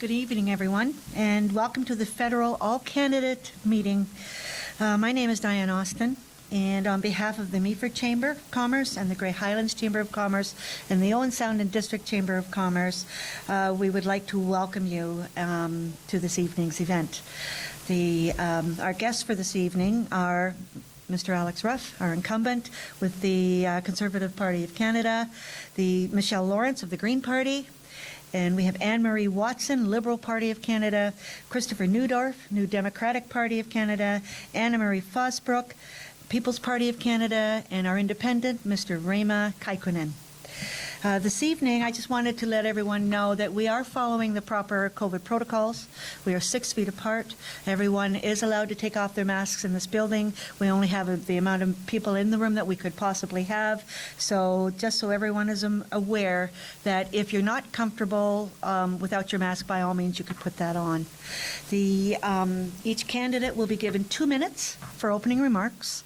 Good evening, everyone, and welcome to the Federal All-Candidate Meeting. My name is Diane Austin, and on behalf of the Meaford Chamber of Commerce and the Grey Highlands Chamber of Commerce and the Owen Sound and District Chamber of Commerce, we would like to welcome you to this evening's event. Our guests for this evening are Mr. Alex Ruff, our incumbent with the Conservative Party of Canada, the Michelle Lawrence of the Green Party, and we have Anne-Marie Watson, Liberal Party of Canada, Christopher Neudorf, New Democratic Party of Canada, Anna-Marie Fosbrook, People's Party of Canada, and our independent, Mr. Reima Kaikkonen. This evening, I just wanted to let everyone know that we are following the proper COVID protocols. We are 6 feet apart. Everyone is allowed to take off their masks in this building. We only have the amount of people in the room that we could possibly have. So just so everyone is aware that if you're not comfortable without your mask, by all means, you could put that on. Each candidate will be given 2 minutes for opening remarks,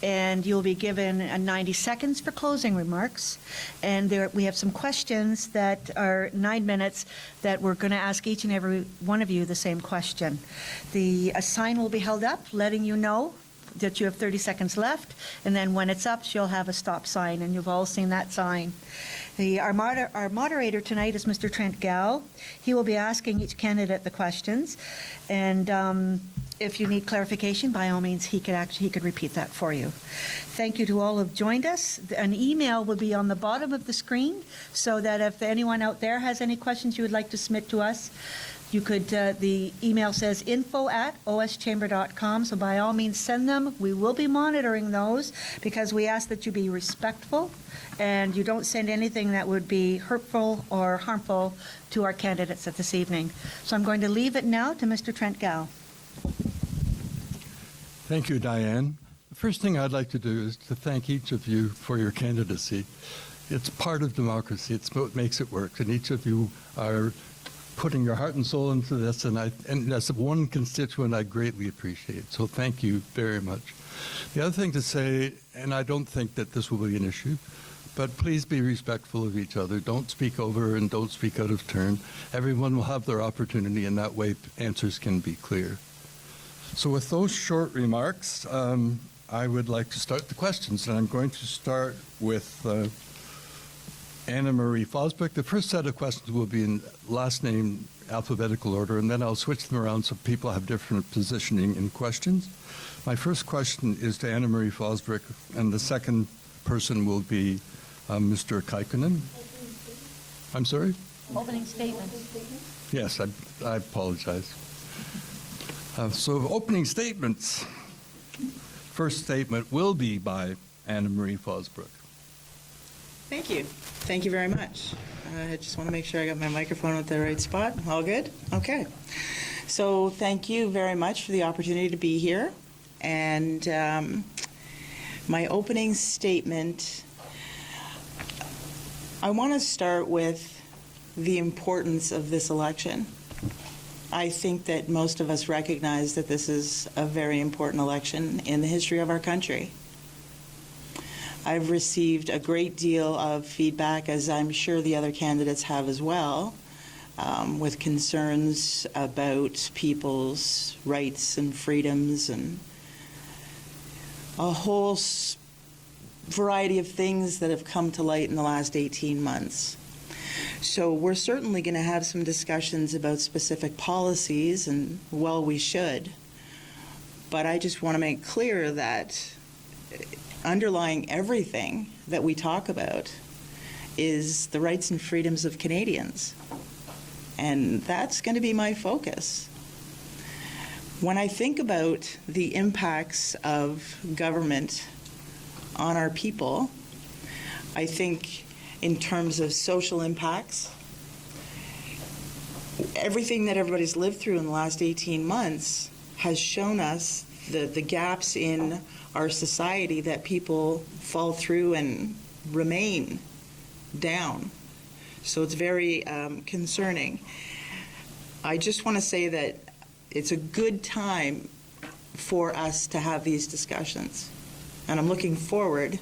and you'll be given 90 seconds for closing remarks. And we have some questions that are 9 minutes that we're going to ask each and every one of you the same question. A sign will be held up letting you know that you have 30 seconds left, and then when it's up, she'll have a stop sign, and you've all seen that sign. Our moderator tonight is Mr. Trent Gow. He will be asking each candidate the questions, and if you need clarification, by all means, he could repeat that for you. Thank you to all who have joined us. An email will be on the bottom of the screen, so that if anyone out there has any questions you would like to submit to us, you could, the email says info@oschamber.com, so by all means send them. We will be monitoring those because we ask that you be respectful and you don't send anything that would be hurtful or harmful to our candidates at this evening. So I'm going to leave it now to Mr. Trent Gow. Thank you, Diane. The first thing I'd like to do is to thank each of you for your candidacy. It's part of democracy. It's what makes it work, and each of you are putting your heart and soul into this, and as one constituent, I greatly appreciate. So thank you very much. The other thing to say, and I don't think that this will be an issue, but please be respectful of each other. Don't speak over and don't speak out of turn. Everyone will have their opportunity, and that way answers can be clear. So with those short remarks, I would like to start the questions, and I'm going to start with Anna-Marie Fosbrook. The first set of questions will be in last name alphabetical order, and then I'll switch them around so people have different positioning in questions. My first question is to Anna-Marie Fosbrook, and the second person will be Mr. Kaikkonen. I'm sorry? Opening statement. Yes, I apologize. So opening statements. First statement will be by Anna-Marie Fosbrook. Thank you. Thank you very much. I just want to make sure I got my microphone at the right spot. All good? Okay. So thank you very much for the opportunity to be here. And my opening statement, I want to start with the importance of this election. I think that most of us recognize that this is a very important election in the history of our country. I've received a great deal of feedback, as I'm sure the other candidates have as well, with concerns about people's rights and freedoms and a whole variety of things that have come to light in the last 18 months. So we're certainly going to have some discussions about specific policies, and well, we should. But I just want to make clear that underlying everything that we talk about is the rights and freedoms of Canadians. And that's going to be my focus. When I think about the impacts of government on our people, I think in terms of social impacts, everything that everybody's lived through in the last 18 months has shown us the gaps in our society that people fall through and remain down. So it's very concerning. I just want to say that it's a good time for us to have these discussions. And I'm looking forward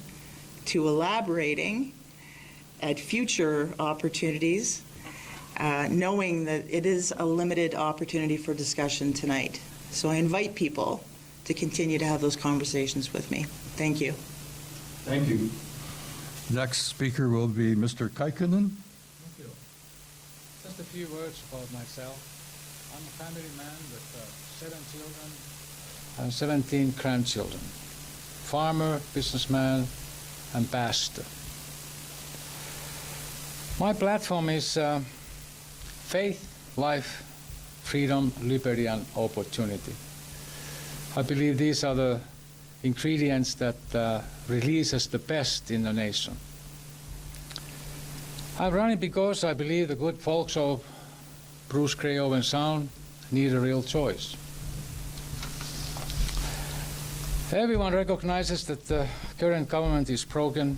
to elaborating at future opportunities knowing that it is a limited opportunity for discussion tonight. So I invite people to continue to have those conversations with me. Thank you. Thank you. Next speaker will be Mr. Kaikkonen. Thank you. Just a few words about myself. I'm a family man with 7 children and 17 grandchildren. Farmer, businessman, and pastor. My platform is faith, life, freedom, liberty, and opportunity. I believe these are the ingredients that releases the best in the nation. I'm running because I believe the good folks of Bruce-Grey-Owen Sound need a real choice. Everyone recognizes that the current government is broken.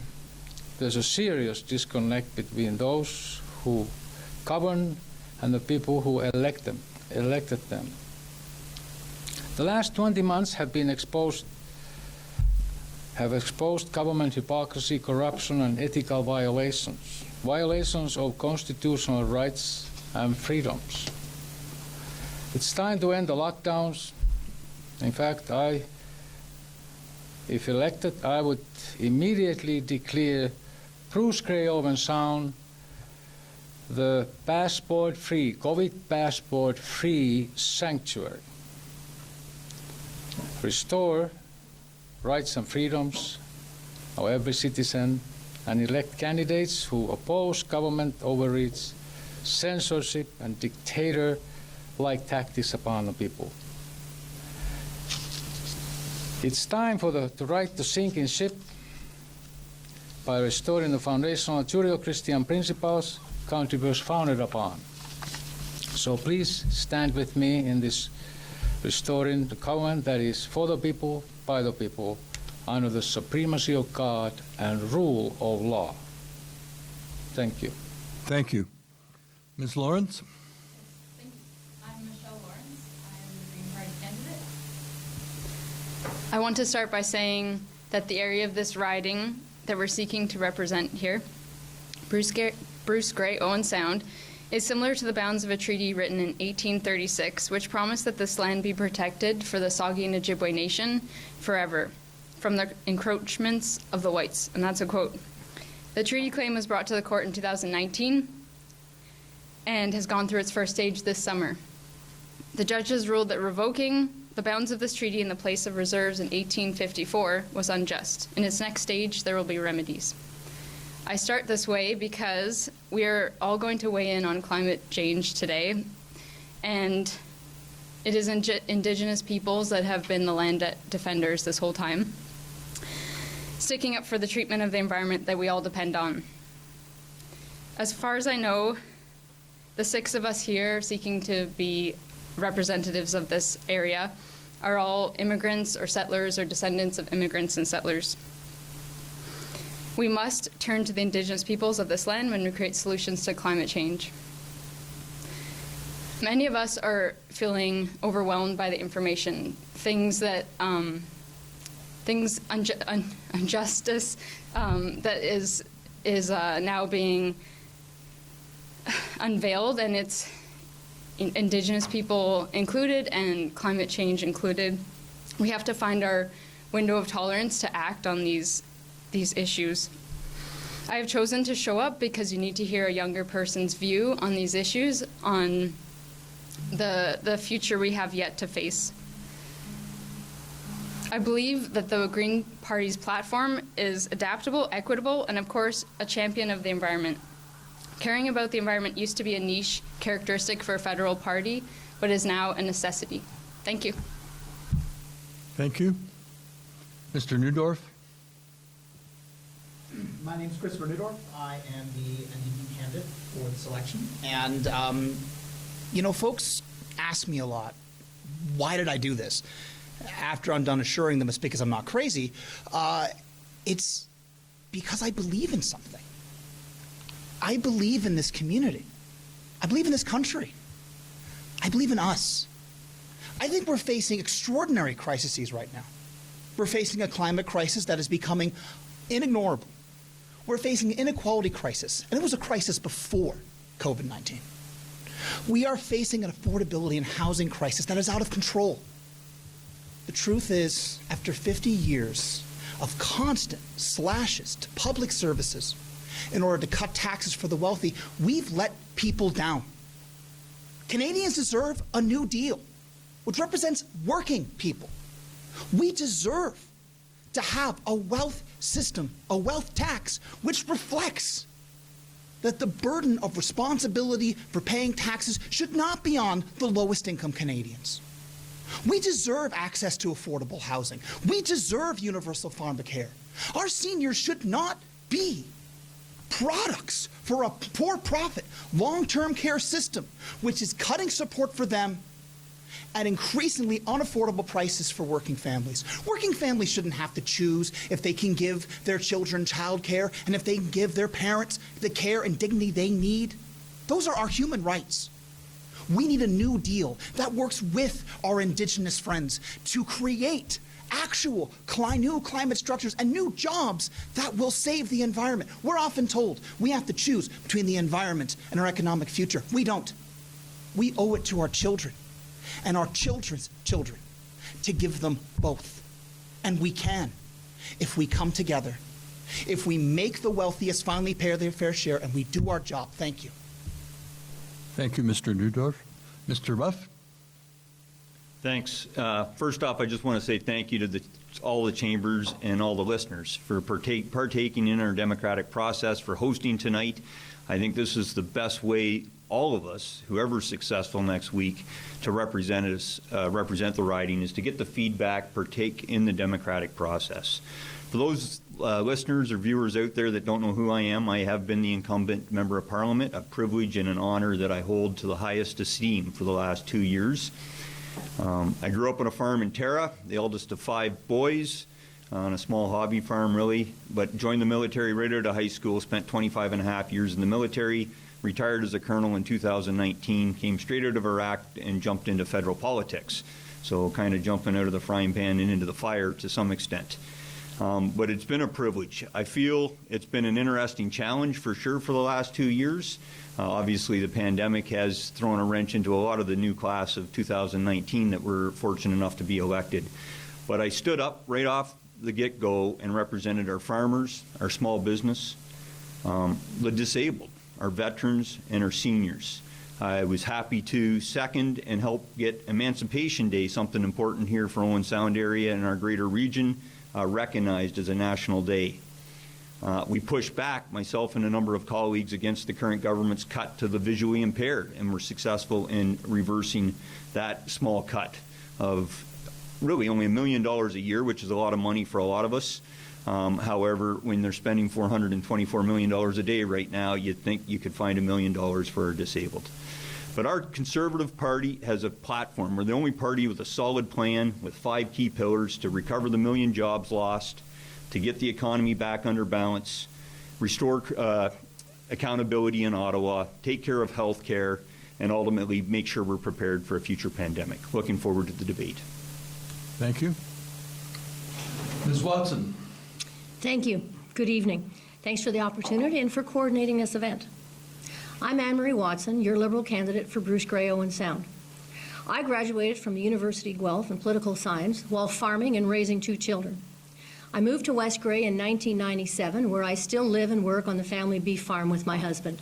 There's a serious disconnect between those who govern and the people who elected them. The last 20 months have exposed government hypocrisy, corruption, and ethical violations of constitutional rights and freedoms. It's time to end the lockdowns. In fact, if elected, I would immediately declare Bruce-Grey-Owen Sound the passport-free, COVID passport-free sanctuary. Restore rights and freedoms of every citizen and elect candidates who oppose government overreach, censorship, and dictator-like tactics upon the people. It's time for the right to sink in ship by restoring the foundational Judeo-Christian principles country was founded upon. So please stand with me in this restoring the covenant that is for the people, by the people, under the supremacy of God and rule of law. Thank you. Thank you. Ms. Lawrence? Thank you. I'm Michelle Lawrence. I'm the Green Party candidate. I want to start by saying that the area of this riding that we're seeking to represent here, Bruce-Grey-Owen Sound, is similar to the bounds of a treaty written in 1836, which promised that this land be protected for the Saugeen and Ojibwe Nation forever from the encroachments of the whites. And that's a quote. The treaty claim was brought to the court in 2019 and has gone through its first stage this summer. The judges ruled that revoking the bounds of this treaty in the place of reserves in 1854 was unjust. In its next stage, there will be remedies. I start this way because we are all going to weigh in on climate change today, and it is Indigenous peoples that have been the land defenders this whole time, sticking up for the treatment of the environment that we all depend on. As far as I know, the 6 of us here seeking to be representatives of this area are all immigrants or settlers or descendants of immigrants and settlers. We must turn to the Indigenous peoples of this land when we create solutions to climate change. Many of us are feeling overwhelmed by the information, injustice that is now being unveiled, and it's Indigenous people included and climate change included. We have to find our window of tolerance to act on these issues. I have chosen to show up because you need to hear a younger person's view on these issues, on the future we have yet to face. I believe that the Green Party's platform is adaptable, equitable, and of course, a champion of the environment. Caring about the environment used to be a niche characteristic for a federal party, but is now a necessity. Thank you. Thank you. Mr. Newdorf? My name is Christopher Newdorf. I am the NDP candidate for this election. And, folks ask me a lot, why did I do this? After I'm done assuring them it's because I'm not crazy, it's because I believe in something. I believe in this community. I believe in this country. I believe in us. I think we're facing extraordinary crises right now. We're facing a climate crisis that is becoming inignorable. We're facing an inequality crisis, and it was a crisis before COVID-19. We are facing an affordability and housing crisis that is out of control. The truth is, after 50 years of constant slashes to public services in order to cut taxes for the wealthy, we've let people down. Canadians deserve a new deal, which represents working people. We deserve to have a wealth system, a wealth tax, which reflects that the burden of responsibility for paying taxes should not be on the lowest income Canadians. We deserve access to affordable housing. We deserve universal pharmacare. Our seniors should not be products for a for-profit long-term care system, which is cutting support for them at increasingly unaffordable prices for working families. Working families shouldn't have to choose if they can give their children child care and if they can give their parents the care and dignity they need. Those are our human rights. We need a new deal that works with our Indigenous friends to create actual new climate structures and new jobs that will save the environment. We're often told we have to choose between the environment and our economic future. We don't. We owe it to our children and our children's children to give them both. And we can if we come together, if we make the wealthiest finally pay their fair share and we do our job. Thank you. Thank you, Mr. Neudorf. Mr. Ruff? Thanks. First off, I just want to say thank you to all the chambers and all the listeners for partaking in our democratic process, for hosting tonight. I think this is the best way, all of us, whoever's successful next week, to represent the riding, is to get the feedback, partake in the democratic process. For those listeners or viewers out there that don't know who I am, I have been the incumbent member of Parliament, a privilege and an honor that I hold to the highest esteem for the last 2 years. I grew up on a farm in Tara, the eldest of 5 boys, on a small hobby farm really, but joined the military right out of high school, spent 25 and a half years in the military, retired as a colonel in 2019, came straight out of Iraq and jumped into federal politics. So kind of jumping out of the frying pan and into the fire to some extent. But it's been a privilege. I feel it's been an interesting challenge for sure for the last 2 years. Obviously, the pandemic has thrown a wrench into a lot of the new class of 2019 that were fortunate enough to be elected. But I stood up right off the get-go and represented our farmers, our small business, the disabled, our veterans, and our seniors. I was happy to second and help get Emancipation Day, something important here for Owen Sound area and our greater region, recognized as a national day. We pushed back, myself and a number of colleagues, against the current government's cut to the visually impaired, and were successful in reversing that small cut of really only $1 million a year, which is a lot of money for a lot of us. However, when they're spending $424 million a day right now, you'd think you could find $1 million for our disabled. But our Conservative Party has a platform. We're the only party with a solid plan with 5 key pillars to recover the 1 million jobs lost, to get the economy back under balance, restore accountability in Ottawa, take care of health care, and ultimately make sure we're prepared for a future pandemic. Looking forward to the debate. Thank you. Ms. Watson? Thank you. Good evening. Thanks for the opportunity and for coordinating this event. I'm Anne-Marie Watson, your Liberal candidate for Bruce-Grey-Owen Sound. I graduated from the University of Guelph in political science while farming and raising 2 children. I moved to West Grey in 1997, where I still live and work on the family beef farm with my husband.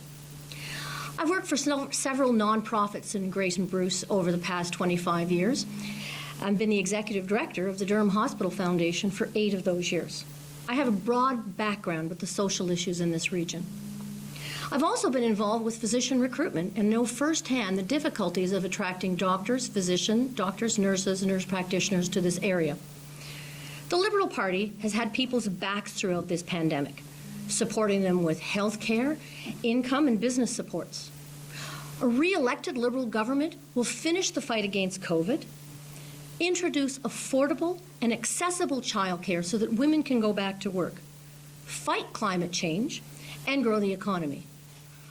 I've worked for several nonprofits in Grace and Bruce over the past 25 years. I've been the executive director of the Durham Hospital Foundation for 8 of those years. I have a broad background with the social issues in this region. I've also been involved with physician recruitment and know firsthand the difficulties of attracting doctors, nurses, nurse practitioners to this area. The Liberal Party has had people's backs throughout this pandemic, supporting them with health care, income, and business supports. A re-elected Liberal government will finish the fight against COVID, introduce affordable and accessible childcare so that women can go back to work, fight climate change, and grow the economy.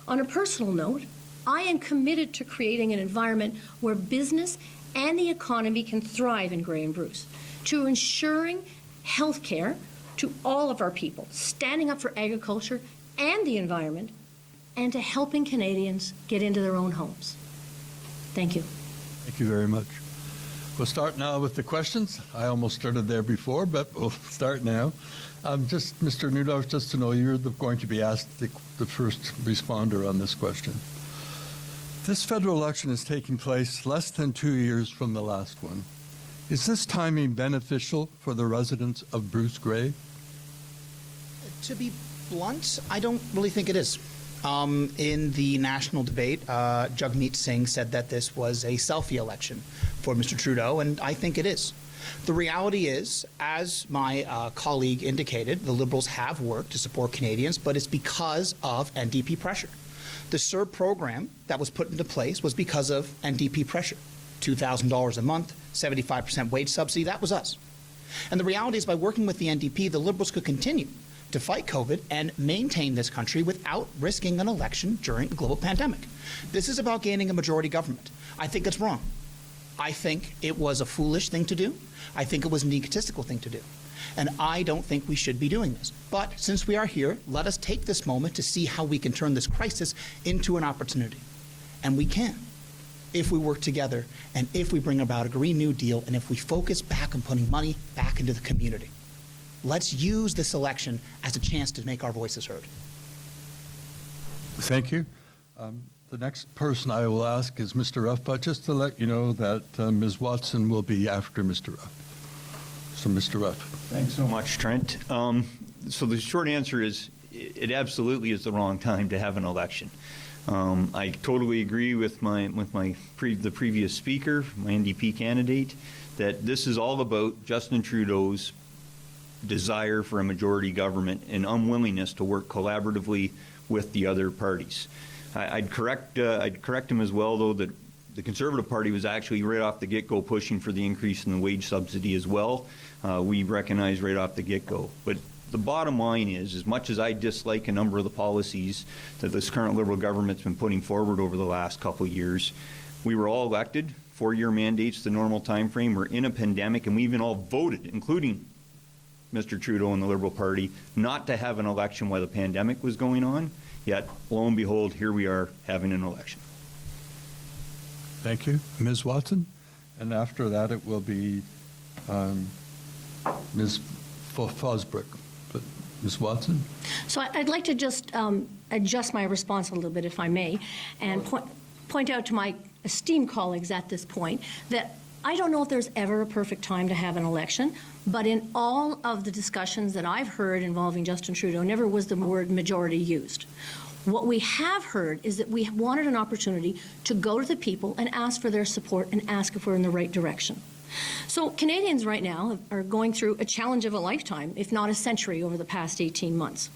On a personal note, I am committed to creating an environment where business and the economy can thrive in Grey and Bruce, to ensuring health care to all of our people, standing up for agriculture and the environment, and to helping Canadians get into their own homes. Thank you. Thank you very much. We'll start now with the questions. I almost started there before, but we'll start now. Just, Mr. Newdorf, just to know you're going to be asked the first responder on this question. This federal election is taking place less than 2 years from the last one. Is this timing beneficial for the residents of Bruce-Grey? To be blunt, I don't really think it is. In the national debate, Jagmeet Singh said that this was a selfie election for Mr. Trudeau, and I think it is. The reality is, as my colleague indicated, the Liberals have worked to support Canadians, but it's because of NDP pressure. The CERB program that was put into place was because of NDP pressure. $2,000 a month, 75% wage subsidy, that was us. And the reality is, by working with the NDP, the Liberals could continue to fight COVID and maintain this country without risking an election during a global pandemic. This is about gaining a majority government. I think it's wrong. I think it was a foolish thing to do. I think it was an egotistical thing to do. And I don't think we should be doing this. But since we are here, let us take this moment to see how we can turn this crisis into an opportunity. And we can, if we work together, and if we bring about a Green New Deal, and if we focus back on putting money back into the community. Let's use this election as a chance to make our voices heard. Thank you. The next person I will ask is Mr. Ruff, but just to let you know that Ms. Watson will be after Mr. Ruff. So, Mr. Ruff. Thanks so much, Trent. So the short answer is it absolutely is the wrong time to have an election. I totally agree with the previous speaker, my NDP candidate, that this is all about Justin Trudeau's desire for a majority government and unwillingness to work collaboratively with the other parties. I'd correct him as well, though, that the Conservative Party was actually right off the get-go pushing for the increase in the wage subsidy as well. We recognize right off the get-go. But the bottom line is, as much as I dislike a number of the policies that this current Liberal government's been putting forward over the last couple of years, we were all elected, 4-year mandates, the normal time frame. We're in a pandemic, and we even all voted, including Mr. Trudeau and the Liberal Party, not to have an election while the pandemic was going on. Yet, lo and behold, here we are having an election. Thank you. Ms. Watson? And after that, it will be Ms. Fosbrook. But Ms. Watson? So I'd like to just adjust my response a little bit, if I may, and point out to my esteemed colleagues at this point that I don't know if there's ever a perfect time to have an election, but in all of the discussions that I've heard involving Justin Trudeau, never was the word majority used. What we have heard is that we wanted an opportunity to go to the people and ask for their support and ask if we're in the right direction. So Canadians right now are going through a challenge of a lifetime, if not a century, over the past 18 months.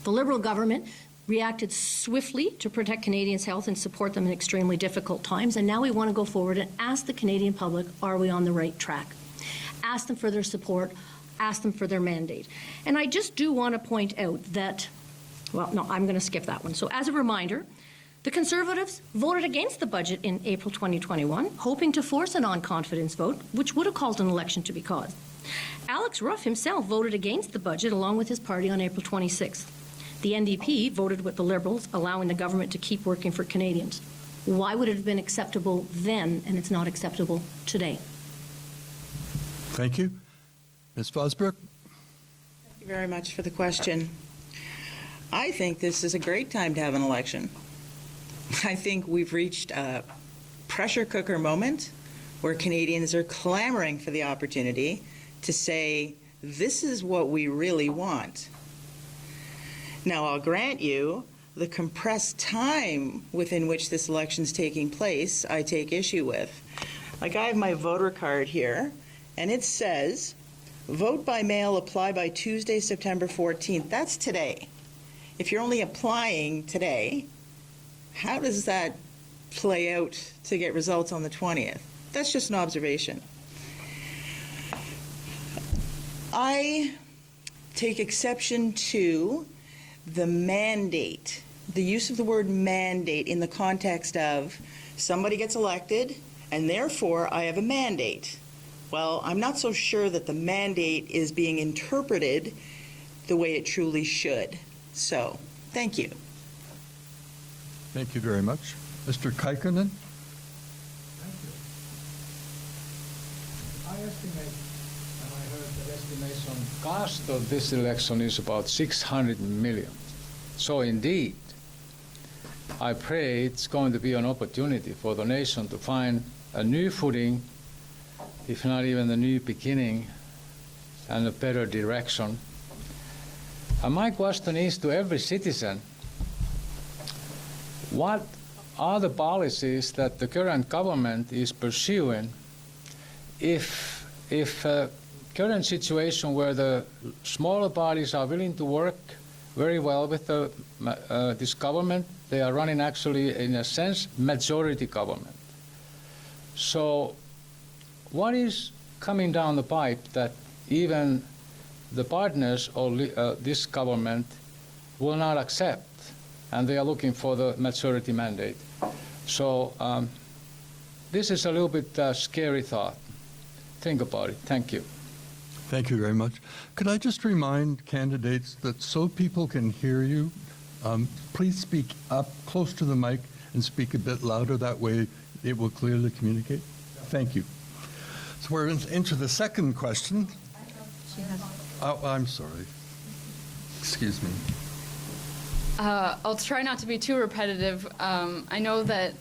The Liberal government reacted swiftly to protect Canadians' health and support them in extremely difficult times, and now we want to go forward and ask the Canadian public, are we on the right track? Ask them for their support, ask them for their mandate. And I just do want to point out that, well, no, I'm going to skip that one. So as a reminder, the Conservatives voted against the budget in April 2021, hoping to force a non-confidence vote, which would have caused an election to be called. Alex Ruff himself voted against the budget along with his party on April 26th. The NDP voted with the Liberals, allowing the government to keep working for Canadians. Why would it have been acceptable then and it's not acceptable today? Thank you. Ms. Fosbrook? Thank you very much for the question. I think this is a great time to have an election. I think we've reached a pressure cooker moment where Canadians are clamoring for the opportunity to say, this is what we really want. Now, I'll grant you the compressed time within which this election is taking place, I take issue with. Like, I have my voter card here, and it says, vote by mail, apply by Tuesday, September 14th. That's today. If you're only applying today, how does that play out to get results on the 20th? That's just an observation. I take exception to the mandate, the use of the word mandate in the context of somebody gets elected and therefore I have a mandate. Well, I'm not so sure that the mandate is being interpreted the way it truly should. So, thank you. Thank you very much. Mr. Kaikkonen? estimation cost of this election is about 600 million. So indeed, I pray it's going to be an opportunity for the nation to find a new footing, if not even a new beginning, and a better direction. And my question is to every citizen, what are the policies that the current government is pursuing if current situation where the smaller parties are willing to work very well with this government, they are running actually, in a sense, majority government. So what is coming down the pipe that even the partners of this government will not accept, and they are looking for the majority mandate? So this is a little bit scary thought. Think about it. Thank you. Thank you very much. Could I just remind candidates that so people can hear you, please speak up close to the mic and speak a bit louder. That way it will clearly communicate. Thank you. So we're into the second question. Oh, I'm sorry. Excuse me. I'll try not to be too repetitive. I know that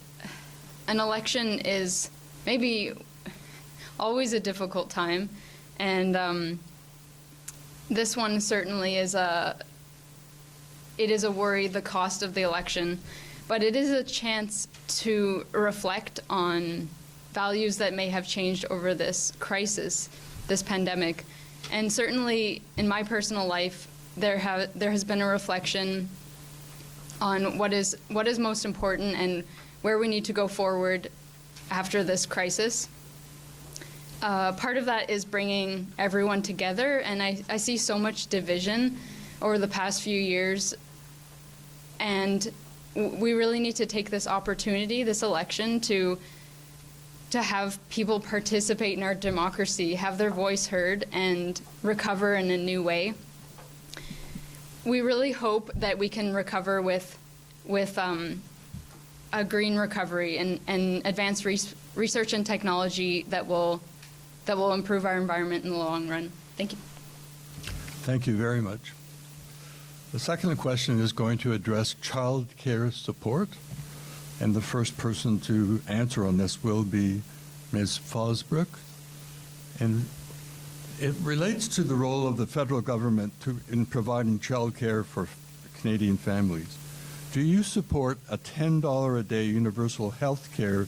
an election is maybe always a difficult time, and this one certainly is a worry, the cost of the election, but it is a chance to reflect on values that may have changed over this crisis, this pandemic. And certainly in my personal life, there has been a reflection on what is most important and where we need to go forward after this crisis. Part of that is bringing everyone together, and I see so much division over the past few years, and we really need to take this opportunity, this election, to have people participate in our democracy, have their voice heard, and recover in a new way. We really hope that we can recover with a green recovery and advanced research and technology that will improve our environment in the long run. Thank you. Thank you very much. The second question is going to address child care support, and the first person to answer on this will be Ms. Fosbrook. And it relates to the role of the federal government in providing child care for Canadian families. Do you support a $10 a day universal health care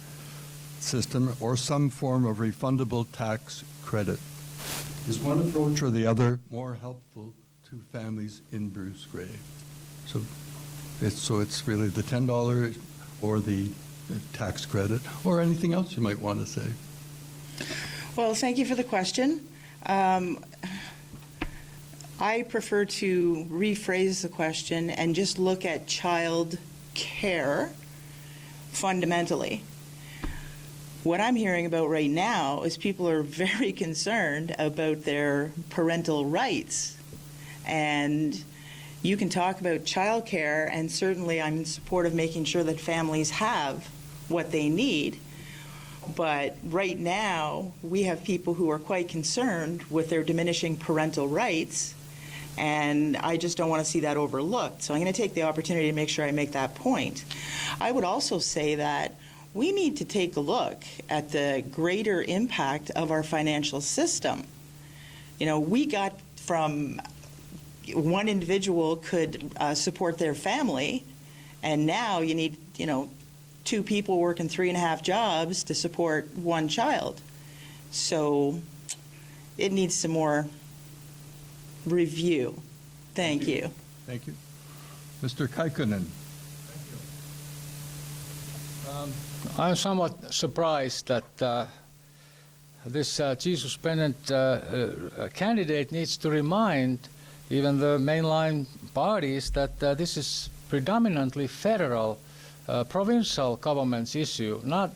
system or some form of refundable tax credit? Is one approach or the other more helpful to families in Bruce-Grey? So it's really the $10 or the tax credit, or anything else you might want to say. Well, thank you for the question. I prefer to rephrase the question and just look at child care fundamentally. What I'm hearing about right now is people are very concerned about their parental rights. And you can talk about child care, and certainly I'm in support of making sure that families have what they need. But right now, we have people who are quite concerned with their diminishing parental rights, and I just don't want to see that overlooked. So I'm going to take the opportunity to make sure I make that point. I would also say that we need to take a look at the greater impact of our financial system. You know, we got from one individual could support their family, and now you need, two people working 3.5 jobs to support one child. So it needs some more review. Thank you. Thank you. Mr. Kaikkonen. I'm somewhat surprised that this Jesus Bennett candidate needs to remind even the mainline parties that this is predominantly federal, provincial government's issue, not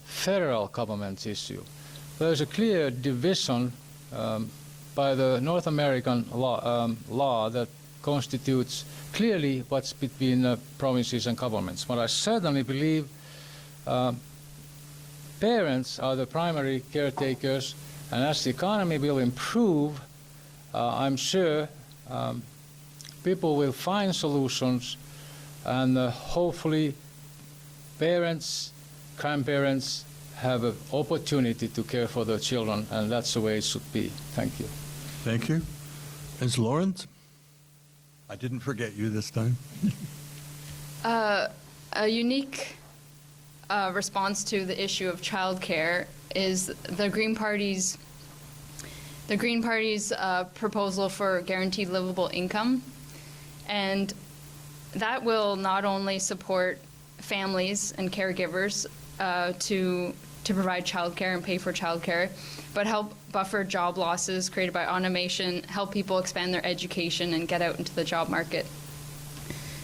federal government's issue. There's a clear division by the North American law that constitutes clearly what's between provinces and governments. But I certainly believe parents are the primary caretakers, and as the economy will improve, I'm sure people will find solutions, and hopefully parents, grandparents have an opportunity to care for their children, and that's the way it should be. Thank you. Thank you. Ms. Lawrence? I didn't forget you this time. A unique response to the issue of childcare is the Green Party's proposal for guaranteed livable income, and that will not only support families and caregivers to provide childcare and pay for childcare, but help buffer job losses created by automation, help people expand their education and get out into the job market.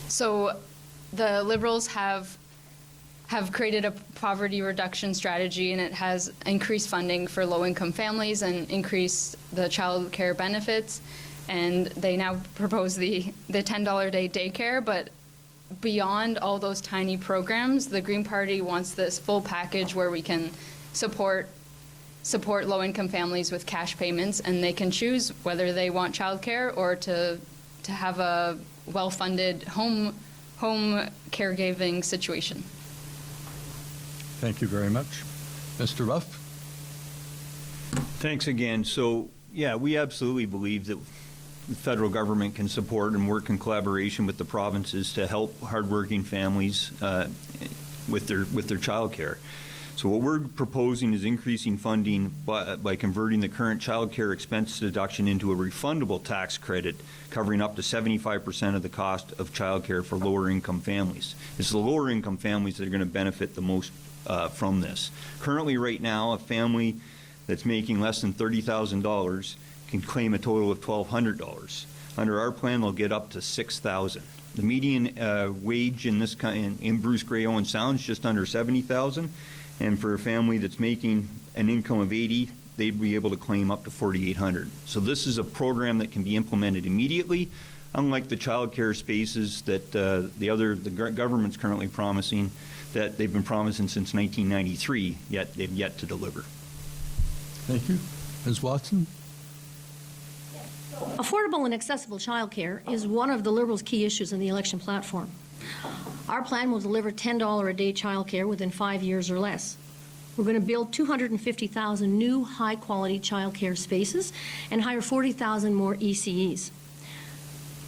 So the Liberals have created a poverty reduction strategy, and it has increased funding for low-income families and increased the child care benefits. And they now propose the $10 a day daycare, but beyond all those tiny programs, the Green Party wants this full package where we can support low-income families with cash payments, and they can choose whether they want childcare or to have a well-funded home caregiving situation. Thank you very much. Mr. Ruff? Thanks again. So, yeah, we absolutely believe that the federal government can support and work in collaboration with the provinces to help hardworking families with their child care. So what we're proposing is increasing funding by converting the current child care expense deduction into a refundable tax credit covering up to 75% of the cost of child care for lower income families. It's the lower income families that are going to benefit the most from this. Currently, right now, a family that's making less than $30,000 can claim a total of $1,200. Under our plan, they'll get up to $6,000. The median wage in this in Bruce-Grey-Owen Sound is just under $70,000, and for a family that's making an income of $80,000, they'd be able to claim up to $4,800. So this is a program that can be implemented immediately, unlike the child care spaces that the government's currently promising, that they've been promising since 1993, yet they've yet to deliver. Thank you. Ms. Watson? Affordable and accessible childcare is one of the Liberals' key issues in the election platform. Our plan will deliver $10 a day childcare within 5 years or less. We're going to build 250,000 new high-quality childcare spaces and hire 40,000 more ECEs.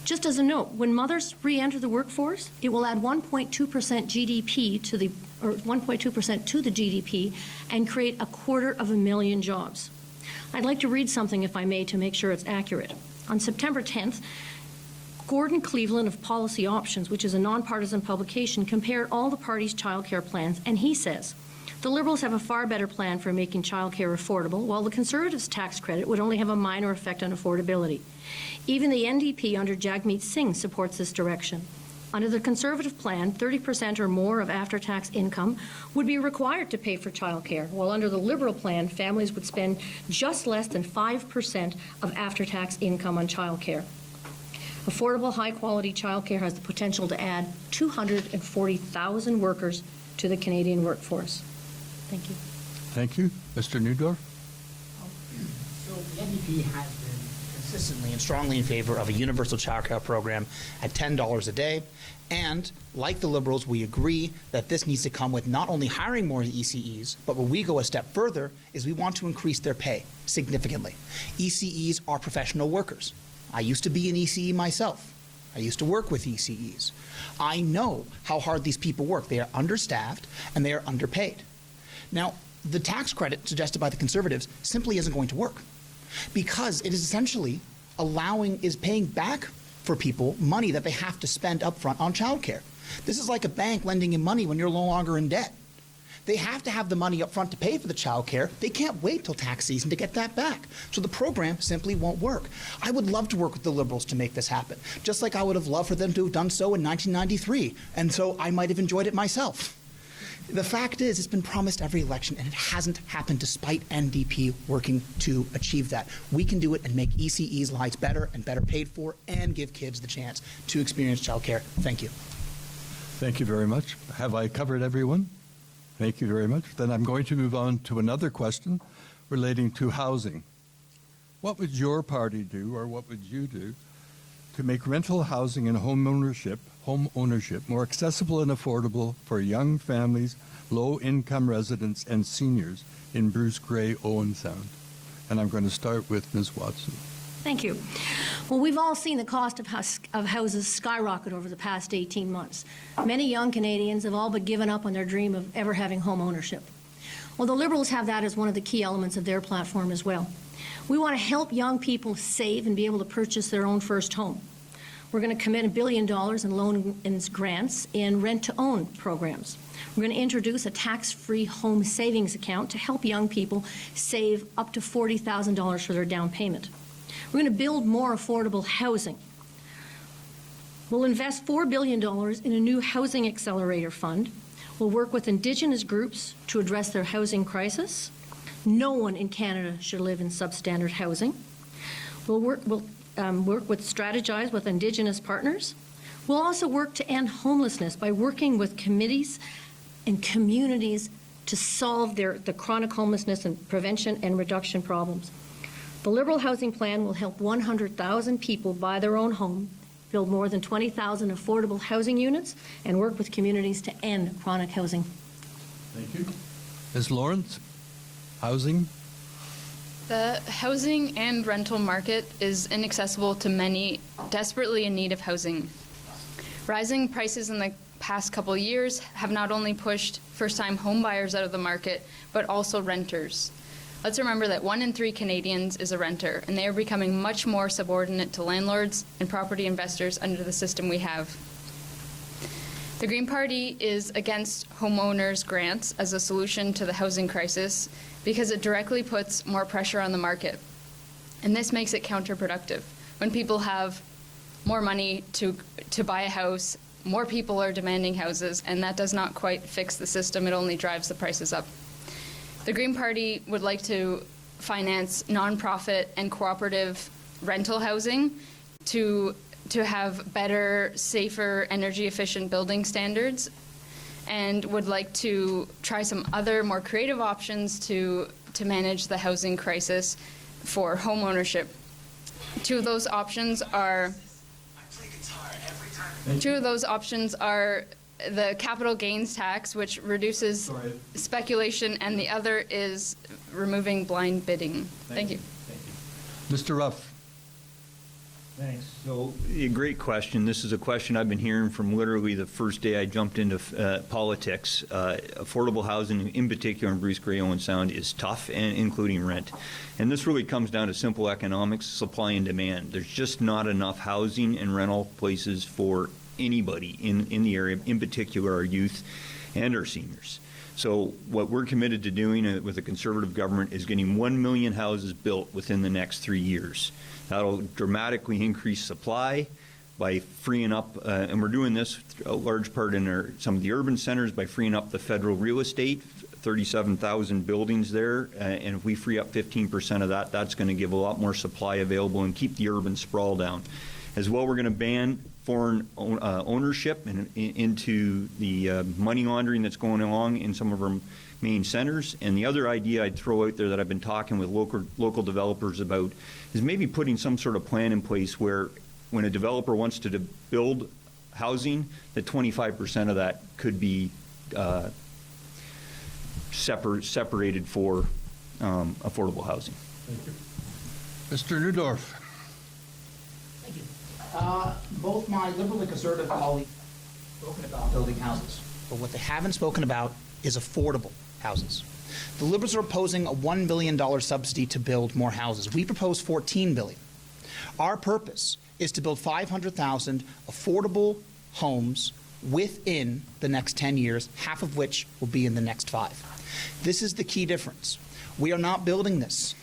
Just as a note, when mothers re-enter the workforce, it will add 1.2% GDP to the 1.2% to the GDP and create 250,000 jobs. I'd like to read something, if I may, to make sure it's accurate. On September 10th, Gordon Cleveland of Policy Options, which is a nonpartisan publication, compared all the parties' child care plans, and he says, the Liberals have a far better plan for making child care affordable, while the Conservatives' tax credit would only have a minor effect on affordability. Even the NDP under Jagmeet Singh supports this direction. Under the Conservative plan, 30% or more of after-tax income would be required to pay for child care, while under the Liberal plan, families would spend just less than 5% of after-tax income on child care. Affordable, high-quality child care has the potential to add 240,000 workers to the Canadian workforce. Thank you. Thank you. Mr. Newdorf? So the NDP has been consistently and strongly in favor of a universal child care program at $10 a day. And like the Liberals, we agree that this needs to come with not only hiring more ECEs, but where we go a step further is we want to increase their pay significantly. ECEs are professional workers. I used to be an ECE myself. I used to work with ECEs. I know how hard these people work. They are understaffed and they are underpaid. Now, the tax credit suggested by the Conservatives simply isn't going to work because it is essentially paying back for people money that they have to spend up front on childcare. This is like a bank lending you money when you're no longer in debt. They have to have the money up front to pay for the childcare. They can't wait till tax season to get that back. So the program simply won't work. I would love to work with the Liberals to make this happen, just like I would have loved for them to have done so in 1993, and so I might have enjoyed it myself. The fact is, it's been promised every election, and it hasn't happened despite NDP working to achieve that. We can do it and make ECE's lives better and better paid for and give kids the chance to experience childcare. Thank you. Thank you very much. Have I covered everyone? Thank you very much. Then I'm going to move on to another question relating to housing. What would your party do, or what would you do, to make rental housing and home ownership more accessible and affordable for young families, low-income residents, and seniors in Bruce-Grey-Owen Sound? And I'm going to start with Ms. Watson. Thank you. Well, we've all seen the cost of houses skyrocket over the past 18 months. Many young Canadians have all but given up on their dream of ever having home ownership. Well, the Liberals have that as one of the key elements of their platform as well. We want to help young people save and be able to purchase their own first home. We're going to commit $1 billion in loan and grants in rent-to-own programs. We're going to introduce a tax-free home savings account to help young people save up to $40,000 for their down payment. We're going to build more affordable housing. We'll invest $4 billion in a new housing accelerator fund. We'll work with Indigenous groups to address their housing crisis. No one in Canada should live in substandard housing. We'll strategize with Indigenous partners. We'll also work to end homelessness by working with committees and communities to solve the chronic homelessness and prevention and reduction problems. The Liberal Housing Plan will help 100,000 people buy their own home, build more than 20,000 affordable housing units, and work with communities to end chronic housing. Thank you. Ms. Lawrence, housing? The housing and rental market is inaccessible to many desperately in need of housing. Rising prices in the past couple of years have not only pushed first-time home buyers out of the market, but also renters. Let's remember that 1 in 3 Canadians is a renter, and they are becoming much more subordinate to landlords and property investors under the system we have. The Green Party is against homeowners' grants as a solution to the housing crisis because it directly puts more pressure on the market. And this makes it counterproductive. When people have more money to buy a house, more people are demanding houses, and that does not quite fix the system. It only drives the prices up. The Green Party would like to finance nonprofit and cooperative rental housing to have better, safer, energy-efficient building standards, and would like to try some other more creative options to manage the housing crisis for home ownership. Two of those options are the capital gains tax, which reduces speculation, and the other is removing blind bidding. Thank you. Mr. Ruff. Thanks. So, a great question. This is a question I've been hearing from literally the first day I jumped into politics. Affordable housing, in particular in Bruce-Grey-Owen Sound, is tough, and including rent. And this really comes down to simple economics, supply and demand. There's just not enough housing and rental places for anybody in the area, in particular our youth and our seniors. So what we're committed to doing with a Conservative government is getting 1 million houses built within the next 3 years. That'll dramatically increase supply by freeing up, and we're doing this a large part in some of the urban centers by freeing up the federal real estate, 37,000 buildings there, and if we free up 15% of that, that's going to give a lot more supply available and keep the urban sprawl down. As well, we're going to ban foreign ownership and into the money laundering that's going along in some of our main centers. And the other idea I'd throw out there that I've been talking with local developers about is maybe putting some sort of plan in place where when a developer wants to build housing, that 25% of that could be separated for affordable housing. Thank you. Mr. Neudorf. Thank you. Both my Liberal and Conservative colleagues have spoken about building houses, but what they haven't spoken about is affordable houses. The Liberals are opposing a $1 billion subsidy to build more houses. We propose $14 billion. Our purpose is to build 500,000 affordable homes within the next 10 years, half of which will be in the next 5. This is the key difference. We are not building this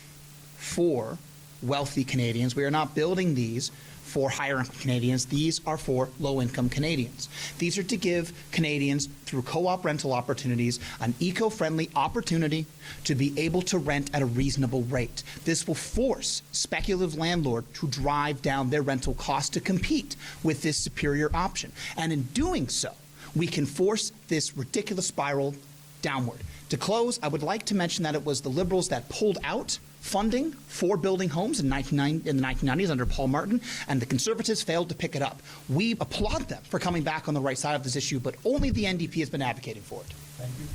for wealthy Canadians. We are not building these for higher-income Canadians. These are for low-income Canadians. These are to give Canadians, through co-op rental opportunities, an eco-friendly opportunity to be able to rent at a reasonable rate. This will force speculative landlords to drive down their rental costs to compete with this superior option. And in doing so, we can force this ridiculous spiral downward. To close, I would like to mention that it was the Liberals that pulled out funding for building homes in the 1990s under Paul Martin, and the Conservatives failed to pick it up. We applaud them for coming back on the right side of this issue, but only the NDP has been advocating for it. Thank you.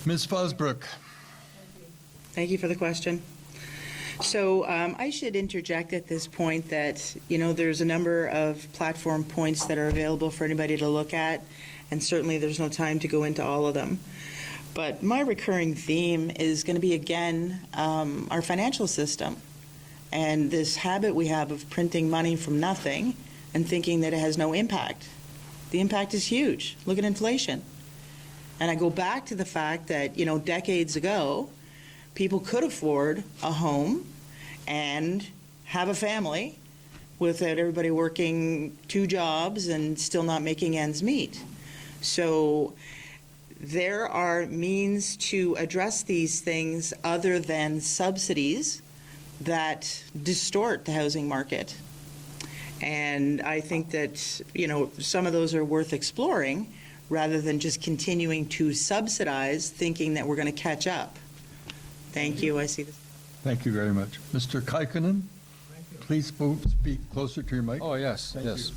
Ms. Fosbrook. Thank you for the question. So I should interject at this point that, there's a number of platform points that are available for anybody to look at, and certainly there's no time to go into all of them. But my recurring theme is going to be, again, our financial system and this habit we have of printing money from nothing and thinking that it has no impact. The impact is huge. Look at inflation. And I go back to the fact that, decades ago, people could afford a home and have a family without everybody working 2 jobs and still not making ends meet. So there are means to address these things other than subsidies that distort the housing market. And I think that, some of those are worth exploring rather than just continuing to subsidize thinking that we're going to catch up. Thank you. I see this. Thank you very much. Mr. Kaikkonen, please speak closer to your mic. Oh, yes, Thank yes.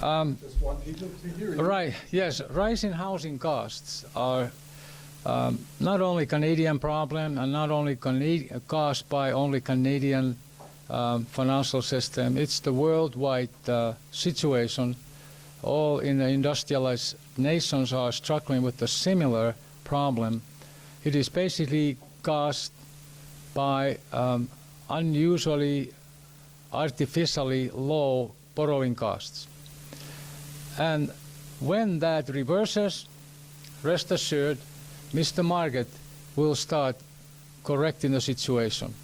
Just want people to hear you. Right, yes, rising housing costs are not only Canadian problem and not only caused by only Canadian financial system, it's the worldwide situation. All in the industrialized nations are struggling with a similar problem. It is basically caused by unusually, artificially low borrowing costs. And when that reverses, rest assured, Mr. Market will start correcting the situation.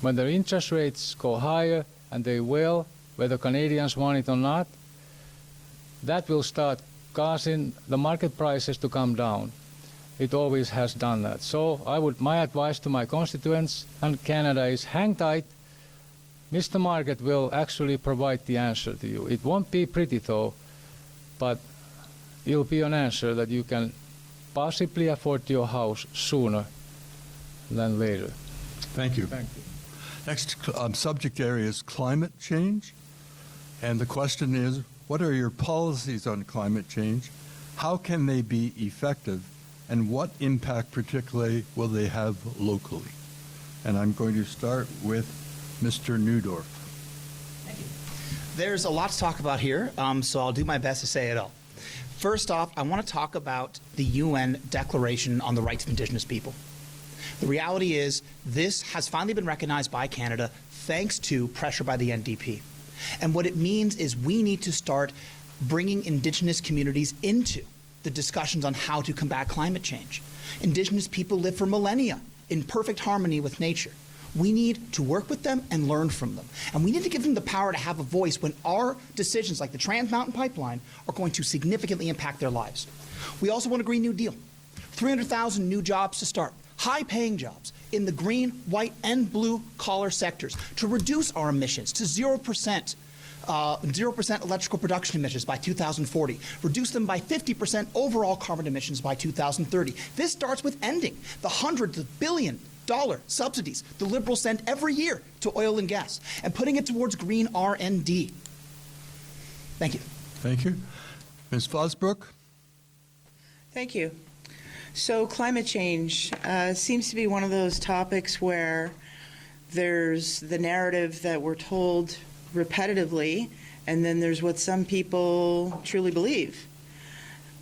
When the interest rates go higher, and they will, whether Canadians want it or not, that will start causing the market prices to come down. It always has done that. So my advice to my constituents and Canada is hang tight. Mr. Market will actually provide the answer to you. It won't be pretty though, but it'll be an answer that you can possibly afford your house sooner than later. Thank you. Thank you. Next subject area is climate change. And the question is, what are your policies on climate change? How can they be effective? And what impact particularly will they have locally? And I'm going to start with Mr. Neudorf. Thank you. There's a lot to talk about here, so I'll do my best to say it all. First off, I want to talk about the UN Declaration on the Rights of Indigenous People. The reality is this has finally been recognized by Canada thanks to pressure by the NDP. And what it means is we need to start bringing Indigenous communities into the discussions on how to combat climate change. Indigenous people live for millennia in perfect harmony with nature. We need to work with them and learn from them. And we need to give them the power to have a voice when our decisions, like the Trans Mountain Pipeline, are going to significantly impact their lives. We also want a Green New Deal. 300,000 new jobs to start, high-paying jobs in the green, white, and blue-collar sectors to reduce our emissions to 0% electrical production emissions by 2040, reduce them by 50% overall carbon emissions by 2030. This starts with ending the hundreds of billion-dollar subsidies the Liberals send every year to oil and gas and putting it towards green R&D. Thank you. Thank you. Ms. Fosbrook? Thank you. So climate change seems to be one of those topics where there's the narrative that we're told repetitively, and then there's what some people truly believe.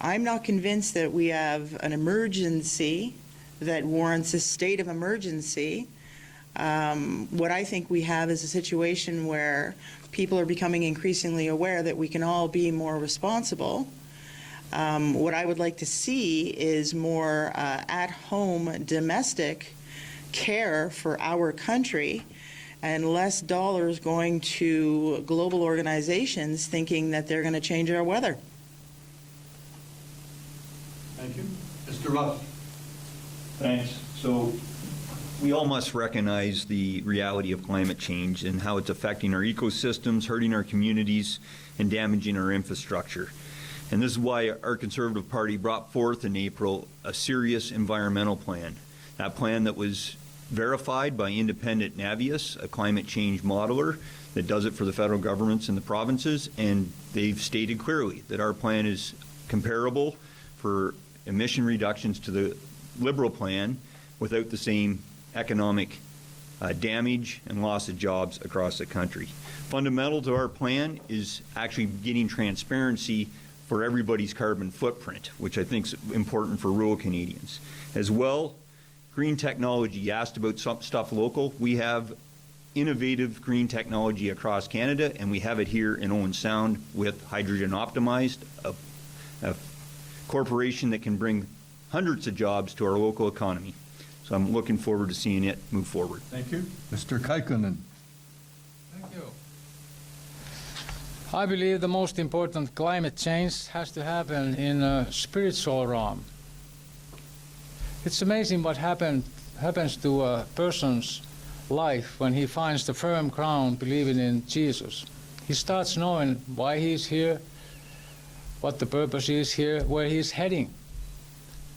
I'm not convinced that we have an emergency that warrants a state of emergency. What I think we have is a situation where people are becoming increasingly aware that we can all be more responsible. What I would like to see is more at-home domestic care for our country and less dollars going to global organizations thinking that they're going to change our weather. Thank you. Mr. Ruff? Thanks. So we all must recognize the reality of climate change and how it's affecting our ecosystems, hurting our communities, and damaging our infrastructure. And this is why our Conservative Party brought forth in April a serious environmental plan. That plan that was verified by independent Navius, a climate change modeler that does it for the federal governments and the provinces, and they've stated clearly that our plan is comparable for emission reductions to the Liberal plan without the same economic damage and loss of jobs across the country. Fundamental to our plan is actually getting transparency for everybody's carbon footprint, which I think is important for rural Canadians. As well, green technology. You asked about some stuff local. We have innovative green technology across Canada, and we have it here in Owen Sound with Hydrogen Optimized, a corporation that can bring hundreds of jobs to our local economy. So I'm looking forward to seeing it move forward. Thank you. Mr. Kaikkonen. Thank you. I believe the most important climate change has to happen in a spiritual realm. It's amazing what happens to a person's life when he finds the firm ground believing in Jesus. He starts knowing why he's here, what the purpose is here, where he's heading.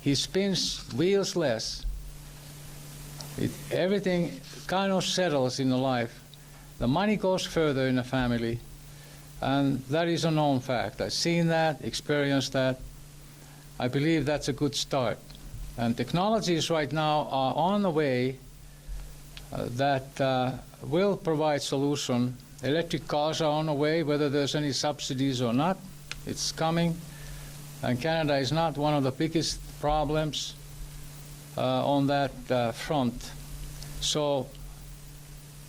He spins wheels less. Everything kind of settles in the life. The money goes further in the family, and that is a known fact. I've seen that, experienced that. I believe that's a good start. And technologies right now are on the way that will provide solution. Electric cars are on the way, whether there's any subsidies or not. It's coming. And Canada is not one of the biggest problems on that front. So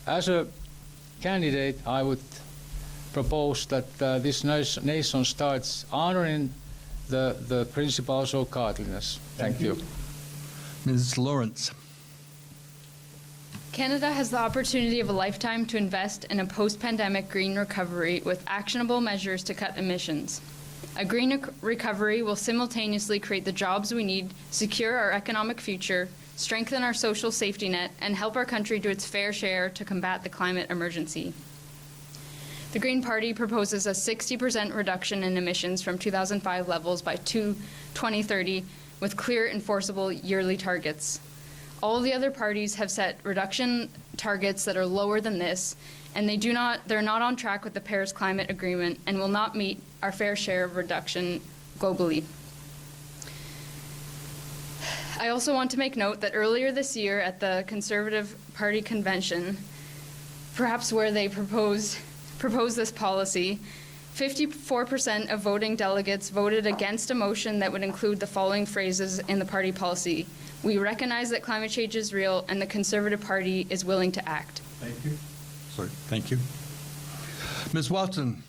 as a candidate, I would propose that this nation starts honoring the principles of godliness. Thank you. Ms. Lawrence. Canada has the opportunity of a lifetime to invest in a post-pandemic green recovery with actionable measures to cut emissions. A green recovery will simultaneously create the jobs we need, secure our economic future, strengthen our social safety net, and help our country do its fair share to combat the climate emergency. The Green Party proposes a 60% reduction in emissions from 2005 levels by 2030 with clear enforceable yearly targets. All the other parties have set reduction targets that are lower than this, and they're not on track with the Paris Climate Agreement and will not meet our fair share of reduction globally. I also want to make note that earlier this year at the Conservative Party convention, perhaps where they proposed this policy, 54% of voting delegates voted against a motion that would include the following phrases in the party policy: "We recognize that climate change is real and the Conservative Party is willing to act." Thank you. Sorry. Thank you. Ms. Watson.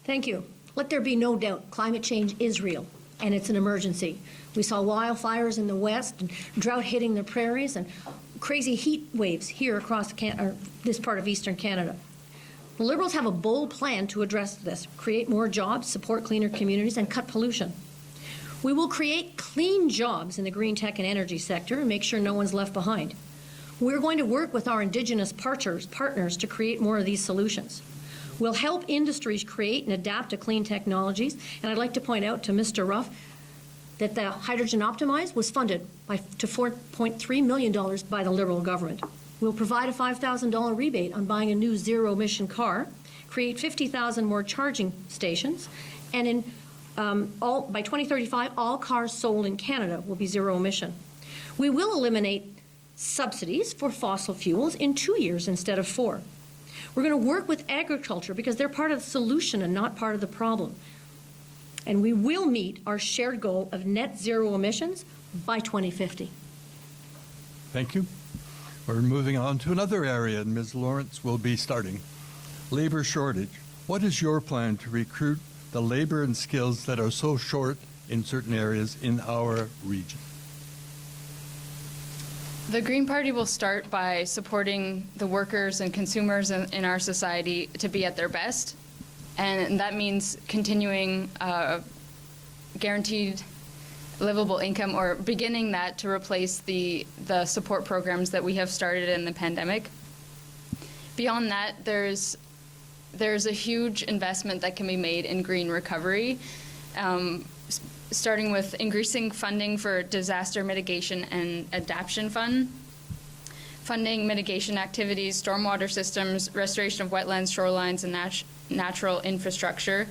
Thank you. Let there be no doubt, climate change is real, and it's an emergency. We saw wildfires in the west, and drought hitting the prairies, and crazy heat waves here across this part of eastern Canada. The Liberals have a bold plan to address this, create more jobs, support cleaner communities, and cut pollution. We will create clean jobs in the green tech and energy sector and make sure no one's left behind. We're going to work with our Indigenous partners to create more of these solutions. We'll help industries create and adapt to clean technologies, and I'd like to point out to Mr. Ruff that the Hydrogen Optimized was funded to $4.3 million by the Liberal government. We'll provide a $5,000 rebate on buying a new zero-emission car, create 50,000 more charging stations, and by 2035, all cars sold in Canada will be zero-emission. We will eliminate subsidies for fossil fuels in 2 years instead of 4. We're going to work with agriculture because they're part of the solution and not part of the problem. And we will meet our shared goal of net zero emissions by 2050. Thank you. We're moving on to another area, and Ms. Lawrence will be starting. Labor shortage. What is your plan to recruit the labor and skills that are so short in certain areas in our region? The Green Party will start by supporting the workers and consumers in our society to be at their best, and that means continuing guaranteed livable income, or beginning that to replace the support programs that we have started in the pandemic. Beyond that, there's a huge investment that can be made in green recovery. starting with increasing funding for disaster mitigation and adaptation fund, funding mitigation activities, stormwater systems, restoration of wetlands, shorelines, and natural infrastructure,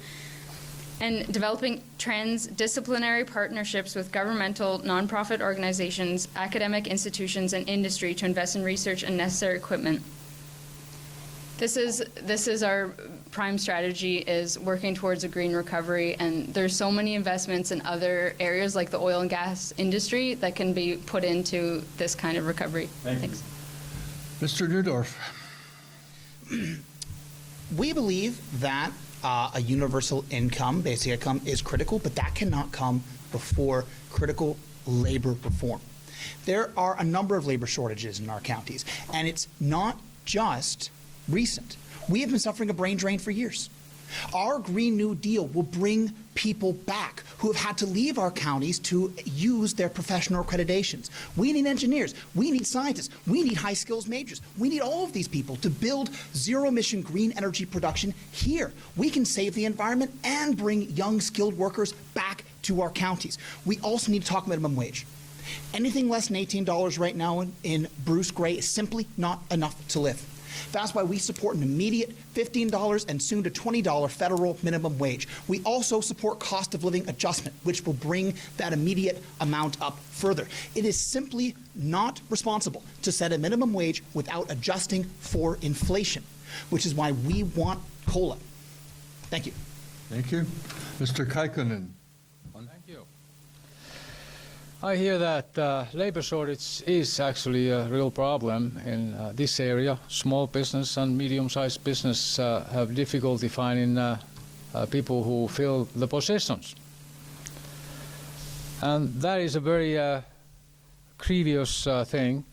and developing transdisciplinary partnerships with governmental, nonprofit organizations, academic institutions, and industry to invest in research and necessary equipment. This is our prime strategy, is working towards a green recovery, and there's so many investments in other areas like the oil and gas industry that can be put into this kind of recovery. Thanks. Mr. Neudorf. We believe that a universal income, basic income, is critical, but that cannot come before critical labor reform. There are a number of labor shortages in our counties, and it's not just recent. We have been suffering a brain drain for years. Our Green New Deal will bring people back who have had to leave our counties to use their professional accreditations. We need engineers. We need scientists. We need high skills majors. We need all of these people to build zero-emission green energy production here. We can save the environment and bring young skilled workers back to our counties. We also need to talk minimum wage. Anything less than $18 right now in Bruce-Grey is simply not enough to live. That's why we support an immediate $15 and soon to $20 federal minimum wage. We also support cost of living adjustment, which will bring that immediate amount up further. It is simply not responsible to set a minimum wage without adjusting for inflation, which is why we want COLA. Thank you. Thank you. Mr. Kaikkonen. Thank you. I hear that labor shortage is actually a real problem in this area. Small business and medium-sized business have difficulty finding people who fill the positions. And that is a very grievous thing.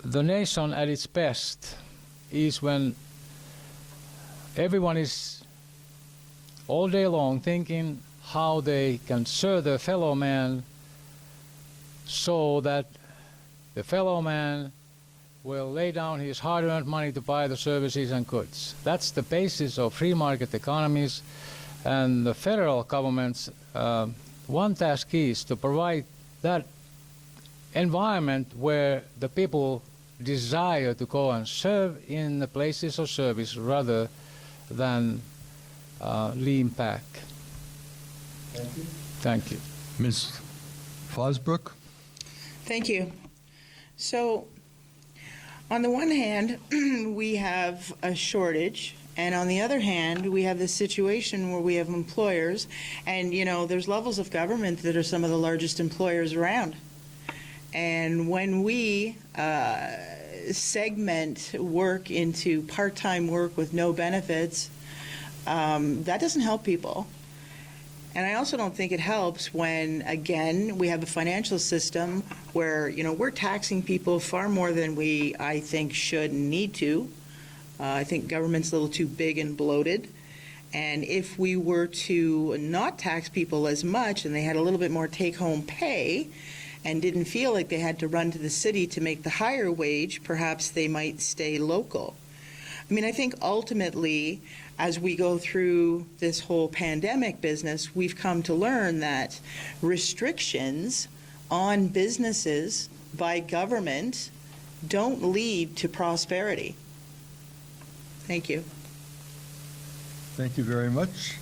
The nation at its best is when everyone is all day long thinking how they can serve their fellow man so that the fellow man will lay down his hard-earned money to buy the services and goods. That's the basis of free market economies, and the federal government's one task is to provide that environment where the people desire to go and serve in the places of service rather than lean back. Thank you. Thank you. Ms. Fosbrook. Thank you. So, on the one hand, we have a shortage, and on the other hand, we have this situation where we have employers, and, you know, there's levels of government that are some of the largest employers around. And when we segment work into part-time work with no benefits, that doesn't help people. And I also don't think it helps when, again, we have a financial system where, you know, we're taxing people far more than we, I think, should and need to. I think government's a little too big and bloated. And if we were to not tax people as much and they had a little bit more take-home pay and didn't feel like they had to run to the city to make the higher wage, perhaps they might stay local. I mean, I think ultimately, as we go through this whole pandemic business, we've come to learn that restrictions on businesses by government don't lead to prosperity. Thank you. Thank you very much.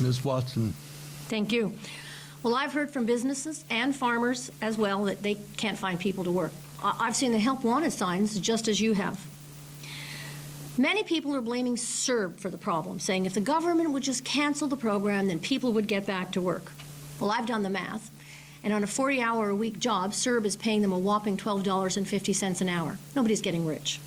Ms. Watson. Thank you. Well, I've heard from businesses and farmers as well that they can't find people to work. I've seen the help wanted signs just as you have. Many people are blaming CERB for the problem, saying if the government would just cancel the program, then people would get back to work. Well, I've done the math, and on a 40-hour-a-week job, CERB is paying them a whopping $12.50 an hour. Nobody's getting rich.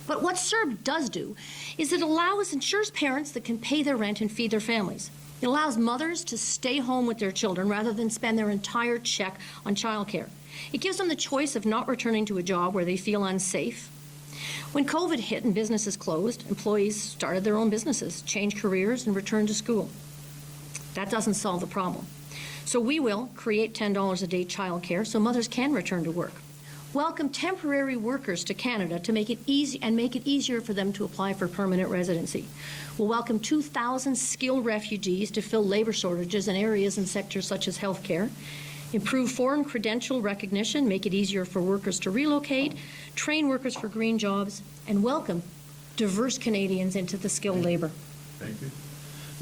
But what CERB does do is it ensures parents that can pay their rent and feed their families. It allows mothers to stay home with their children rather than spend their entire check on childcare. It gives them the choice of not returning to a job where they feel unsafe. When COVID hit and businesses closed, employees started their own businesses, changed careers, and returned to school. That doesn't solve the problem. So we will create $10 a day childcare so mothers can return to work. welcome temporary workers to Canada to make it easier for them to apply for permanent residency. We'll welcome 2,000 skilled refugees to fill labor shortages in areas and sectors such as healthcare, improve foreign credential recognition, make it easier for workers to relocate, train workers for green jobs, and welcome diverse Canadians into the skilled labor. Thank you.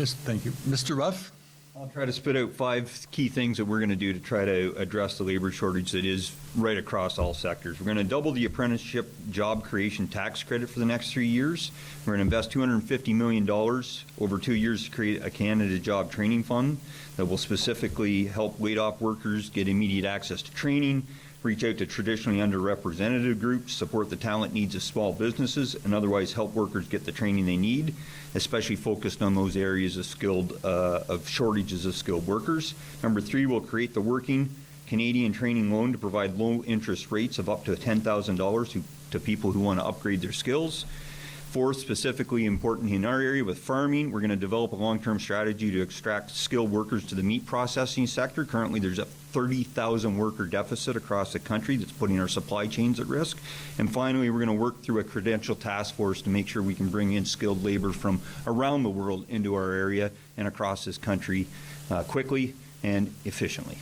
Thank you. Mr. Ruff? I'll try to spit out 5 key things that we're going to do to try to address the labor shortage that is right across all sectors. We're going to double the apprenticeship job creation tax credit for the next 3 years. We're going to invest $250 million over 2 years to create a Canada Job Training Fund that will specifically help laid-off workers get immediate access to training, reach out to traditionally underrepresented groups, support the talent needs of small businesses, and otherwise help workers get the training they need, especially focused on those areas of shortages of skilled workers. Number 3, we'll create the Working Canadian Training Loan to provide low interest rates of up to $10,000 to people who want to upgrade their skills. 4, specifically important in our area with farming, we're going to develop a long-term strategy to extract skilled workers to the meat processing sector. Currently, there's a 30,000 worker deficit across the country that's putting our supply chains at risk. And finally, we're going to work through a credential task force to make sure we can bring in skilled labor from around the world into our area and across this country quickly and efficiently.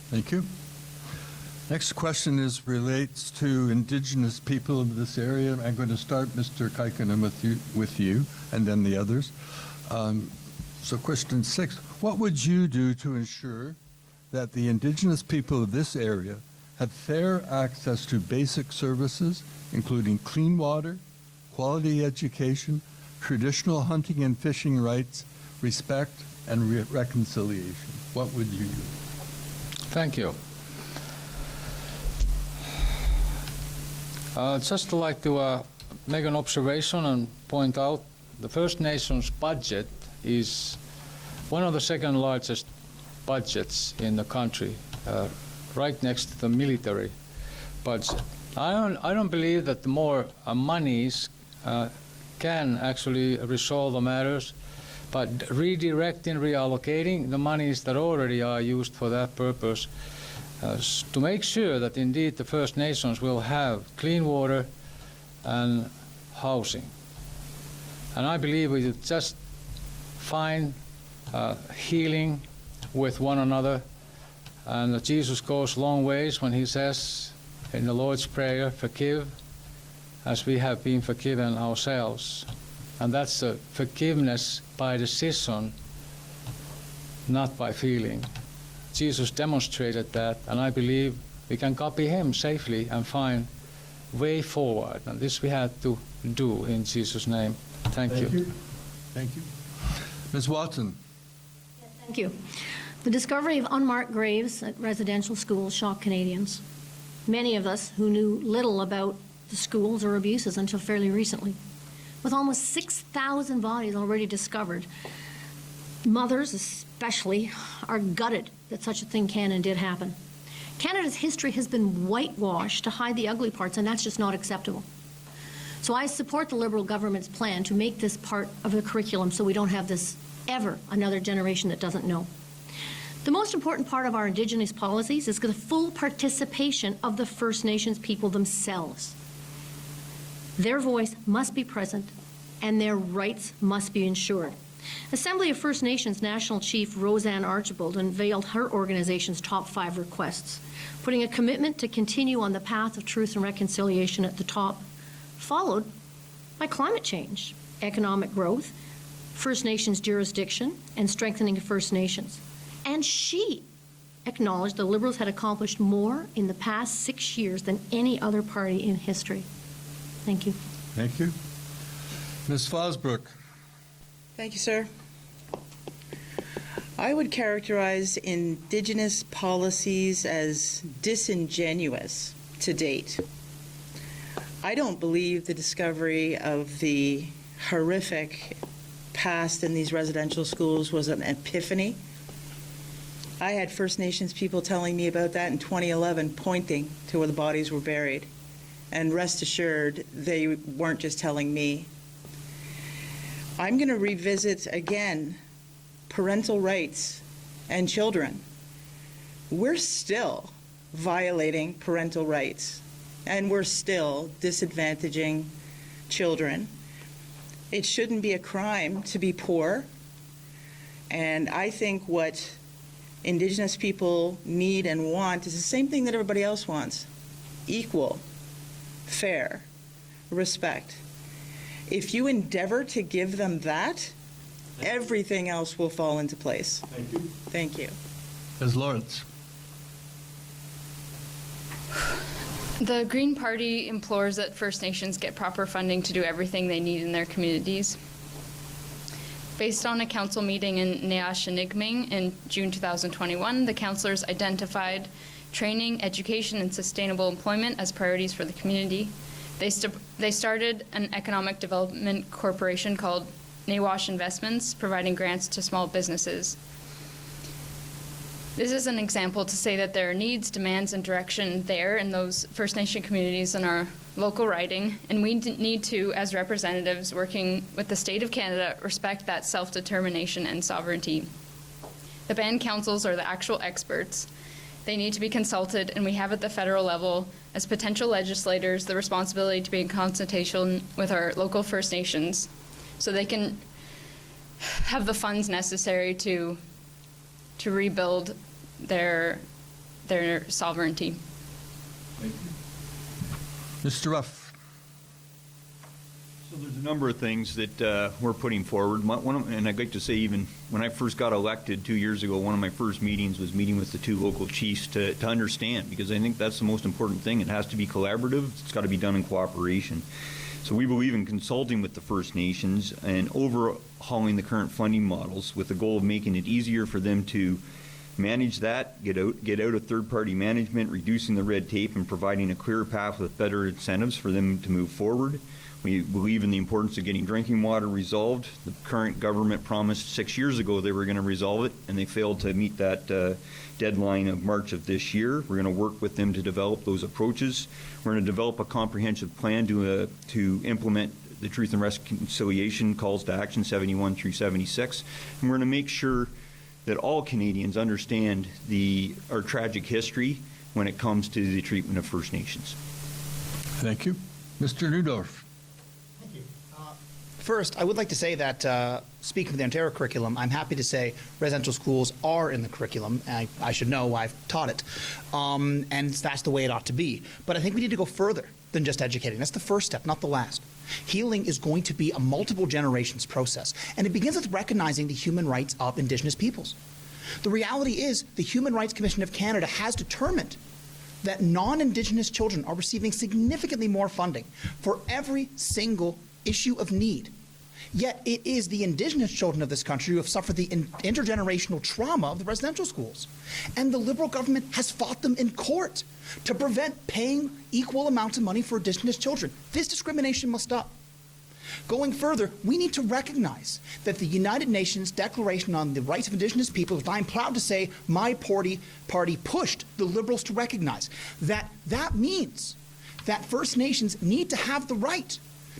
Thank you. Next question relates to Indigenous people of this area. I'm going to start, Mr. Kaikkonen, with you, and then the others. So question 6, what would you do to ensure that the Indigenous people of this area have fair access to basic services, including clean water, quality education, traditional hunting and fishing rights, respect, and reconciliation? What would you do? Thank you. Just like to make an observation and point out the First Nations budget is one of the second largest budgets in the country, right next to the military budget. I don't believe that the more monies can actually resolve the matters, but redirecting, reallocating the monies that already are used for that purpose to make sure that indeed the First Nations will have clean water and housing. And I believe we should just find healing with one another. And Jesus goes long ways when he says in the Lord's Prayer, forgive as we have been forgiven ourselves. And that's a forgiveness by decision, not by feeling. Jesus demonstrated that, and I believe we can copy him safely and find way forward. And this we had to do in Jesus' name. Thank you. Thank you. Ms. Watson. Thank you. The discovery of unmarked graves at residential schools shocked Canadians. Many of us who knew little about the schools or abuses until fairly recently. With almost 6,000 bodies already discovered, mothers especially are gutted that such a thing can and did happen. Canada's history has been whitewashed to hide the ugly parts, and that's just not acceptable. So I support the Liberal government's plan to make this part of the curriculum so we don't have this ever another generation that doesn't know. The most important part of our Indigenous policies is the full participation of the First Nations people themselves. Their voice must be present, and their rights must be ensured. Assembly of First Nations National Chief Roseanne Archibald unveiled her organization's top 5 requests, putting a commitment to continue on the path of truth and reconciliation at the top, followed by climate change, economic growth, First Nations jurisdiction, and strengthening of First Nations. And she acknowledged the Liberals had accomplished more in the past 6 years than any other party in history. Thank you. Thank you. Ms. Fosbrook. Thank you, sir. I would characterize Indigenous policies as disingenuous to date. I don't believe the discovery of the horrific past in these residential schools was an epiphany. I had First Nations people telling me about that in 2011, pointing to where the bodies were buried. And rest assured, they weren't just telling me. I'm going to revisit again parental rights and children. We're still violating parental rights and we're still disadvantaging children. It shouldn't be a crime to be poor. And I think what Indigenous people need and want is the same thing that everybody else wants: equal, fair, respect. If you endeavor to give them that, everything else will fall into place. Thank you. Thank you. Ms. Lawrence. The Green Party implores that First Nations get proper funding to do everything they need in their communities. Based on a council meeting in Neashinigming in June 2021, the councillors identified training, education, and sustainable employment as priorities for the community. They started an economic development corporation called Nawash Investments, providing grants to small businesses. This is an example to say that there are needs, demands, and direction there in those First Nation communities in our local riding, and we need to, as representatives working with the State of Canada, respect that self-determination and sovereignty. The band councils are the actual experts. They need to be consulted, and we have at the federal level, as potential legislators, the responsibility to be in consultation with our local First Nations so they can have the funds necessary to rebuild their sovereignty. Thank you. Mr. Ruff. So there's a number of things that we're putting forward. And I'd like to say, even when I first got elected 2 years ago, one of my first meetings was meeting with the two local chiefs to understand, because I think that's the most important thing. It has to be collaborative. It's got to be done in cooperation. So we believe in consulting with the First Nations and overhauling the current funding models with the goal of making it easier for them to manage that, get out of third-party management, reducing the red tape, and providing a clear path with better incentives for them to move forward. We believe in the importance of getting drinking water resolved. The current government promised 6 years ago they were going to resolve it, and they failed to meet that deadline of March of this year. We're going to work with them to develop those approaches. We're going to develop a comprehensive plan to implement the Truth and Reconciliation calls to action 71 through 76, and we're going to make sure that all Canadians understand our tragic history when it comes to the treatment of First Nations. Thank you. Mr. Neudorf. Thank you. First, I would like to say that, speaking of the Ontario curriculum, I'm happy to say residential schools are in the curriculum. I should know, I've taught it. And that's the way it ought to be. But I think we need to go further than just educating. That's the first step, not the last. Healing is going to be a multiple generations process, and it begins with recognizing the human rights of Indigenous peoples. The reality is the Human Rights Commission of Canada has determined that non-Indigenous children are receiving significantly more funding for every single issue of need. Yet it is the Indigenous children of this country who have suffered the intergenerational trauma of the residential schools. And the Liberal government has fought them in court to prevent paying equal amounts of money for Indigenous children. This discrimination must stop. Going further, we need to recognize that the United Nations Declaration on the Rights of Indigenous Peoples, I'm proud to say my party pushed the Liberals to recognize that means that First Nations need to have the right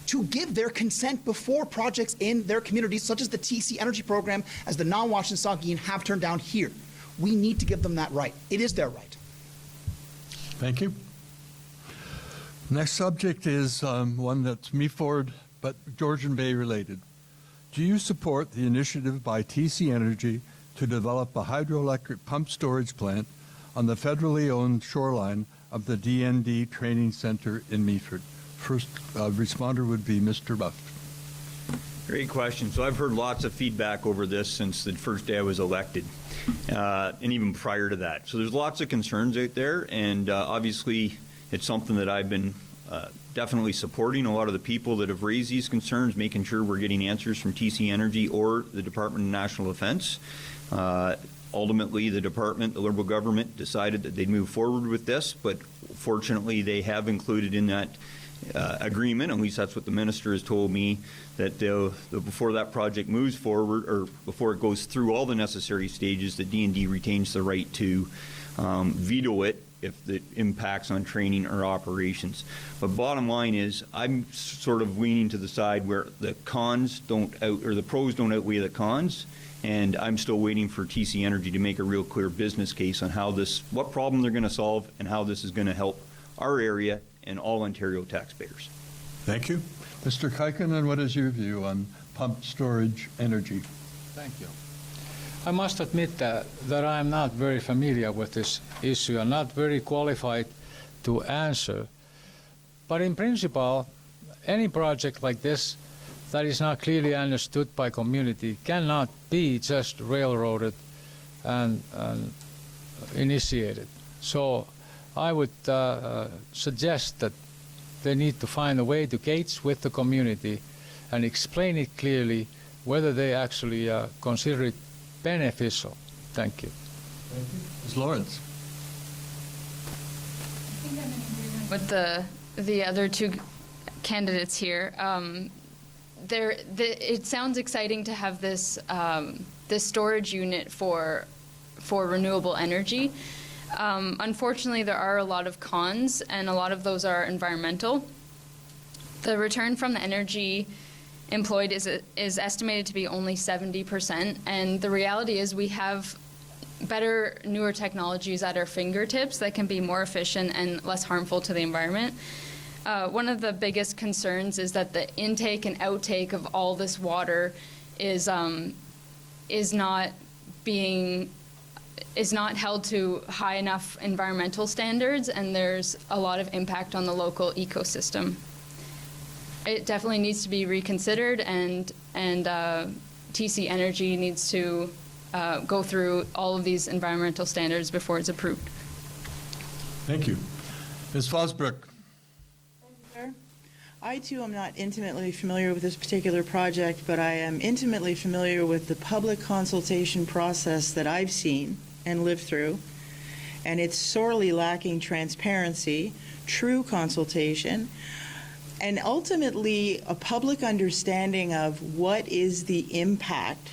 to give their consent before projects in their communities, such as the TC Energy Program, as the Nawash and Saugeen have turned down here. We need to give them that right. It is their right. Thank you. Next subject is one that's me-forward, but Georgian Bay related. Do you support the initiative by TC Energy to develop a hydroelectric pump storage plant on the federally owned shoreline of the DND Training Center in Meaford? First responder would be Mr. Buff. Great question. So I've heard lots of feedback over this since the first day I was elected, and even prior to that. So there's lots of concerns out there, and obviously it's something that I've been definitely supporting. A lot of the people that have raised these concerns, making sure we're getting answers from TC Energy or the Department of National Defence. Ultimately, the department, the Liberal government, decided that they'd move forward with this, but fortunately they have included in that agreement, at least that's what the minister has told me, that before that project moves forward, or before it goes through all the necessary stages, that D&D retains the right to veto it if it impacts on training or operations. But bottom line is, I'm sort of leaning to the side where the the pros don't outweigh the cons, and I'm still waiting for TC Energy to make a real clear business case on what problem they're going to solve and how this is going to help our area and all Ontario taxpayers. Thank you. Mr. Kuikanen, what is your view on pumped storage energy? Thank you. I must admit that I am not very familiar with this issue and not very qualified to answer. But in principle, any project like this that is not clearly understood by community cannot be just railroaded and initiated. So I would suggest that they need to find a way to engage with the community and explain it clearly whether they actually consider it beneficial. Thank you. Thank you. Ms. Lawrence. With the other two candidates here, it sounds exciting to have this this storage unit for renewable energy. Unfortunately, there are a lot of cons, and a lot of those are environmental. The return from the energy employed is estimated to be only 70%, and the reality is we have better, newer technologies at our fingertips that can be more efficient and less harmful to the environment. One of the biggest concerns is that the intake and outtake of all this water is not held to high enough environmental standards, and there's a lot of impact on the local ecosystem. It definitely needs to be reconsidered, and TC Energy needs to go through all of these environmental standards before it's approved. Thank you. Ms. Fosbrook. I, too, am not intimately familiar with this particular project, but I am intimately familiar with the public consultation process that I've seen and lived through, and it's sorely lacking transparency, true consultation, and ultimately a public understanding of what is the impact.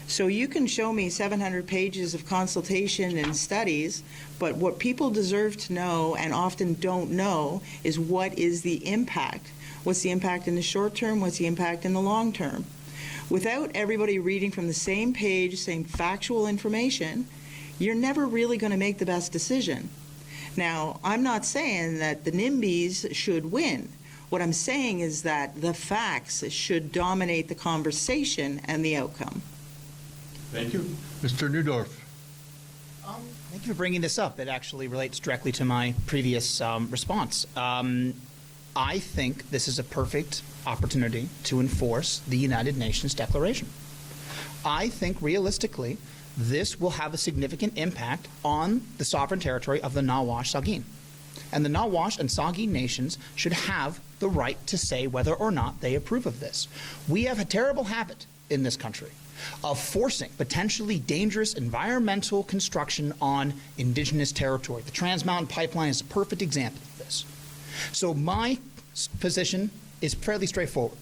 So you can show me 700 pages of consultation and studies, but what people deserve to know and often don't know is what is the impact. What's the impact in the short term? What's the impact in the long term? Without everybody reading from the same page, same factual information, you're never really going to make the best decision. Now, I'm not saying that the NIMBYs should win. What I'm saying is that the facts should dominate the conversation and the outcome. Thank you. Mr. Neudorf. Thank you for bringing this up. It actually relates directly to my previous response. I think this is a perfect opportunity to enforce the United Nations Declaration. I think realistically, this will have a significant impact on the sovereign territory of the Nawash-Saugeen. And the Nawash and Saugeen nations should have the right to say whether or not they approve of this. We have a terrible habit in this country of forcing potentially dangerous environmental construction on indigenous territory. The Trans Mountain Pipeline is a perfect example of this. So my position is fairly straightforward.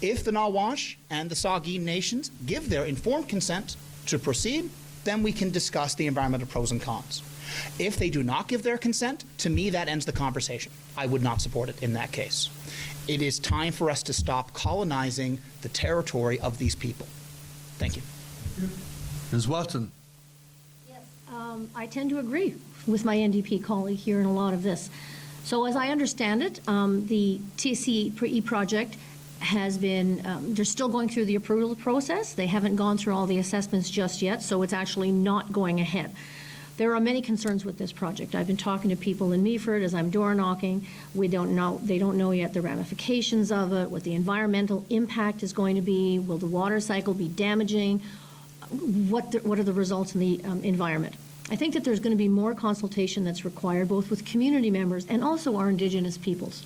If the Nawash and the Saugeen nations give their informed consent to proceed, then we can discuss the environmental pros and cons. If they do not give their consent, to me that ends the conversation. I would not support it in that case. It is time for us to stop colonizing the territory of these people. Thank you. Ms. Watson. Yes, I tend to agree with my NDP colleague here in a lot of this. So as I understand it, the TCE project has been, they're still going through the approval process. They haven't gone through all the assessments just yet, so it's actually not going ahead. There are many concerns with this project. I've been talking to people in Meaford as I'm door knocking. They don't know yet the ramifications of it, what the environmental impact is going to be. Will the water cycle be damaging? What are the results in the environment? I think that there's going to be more consultation that's required, both with community members and also our Indigenous peoples.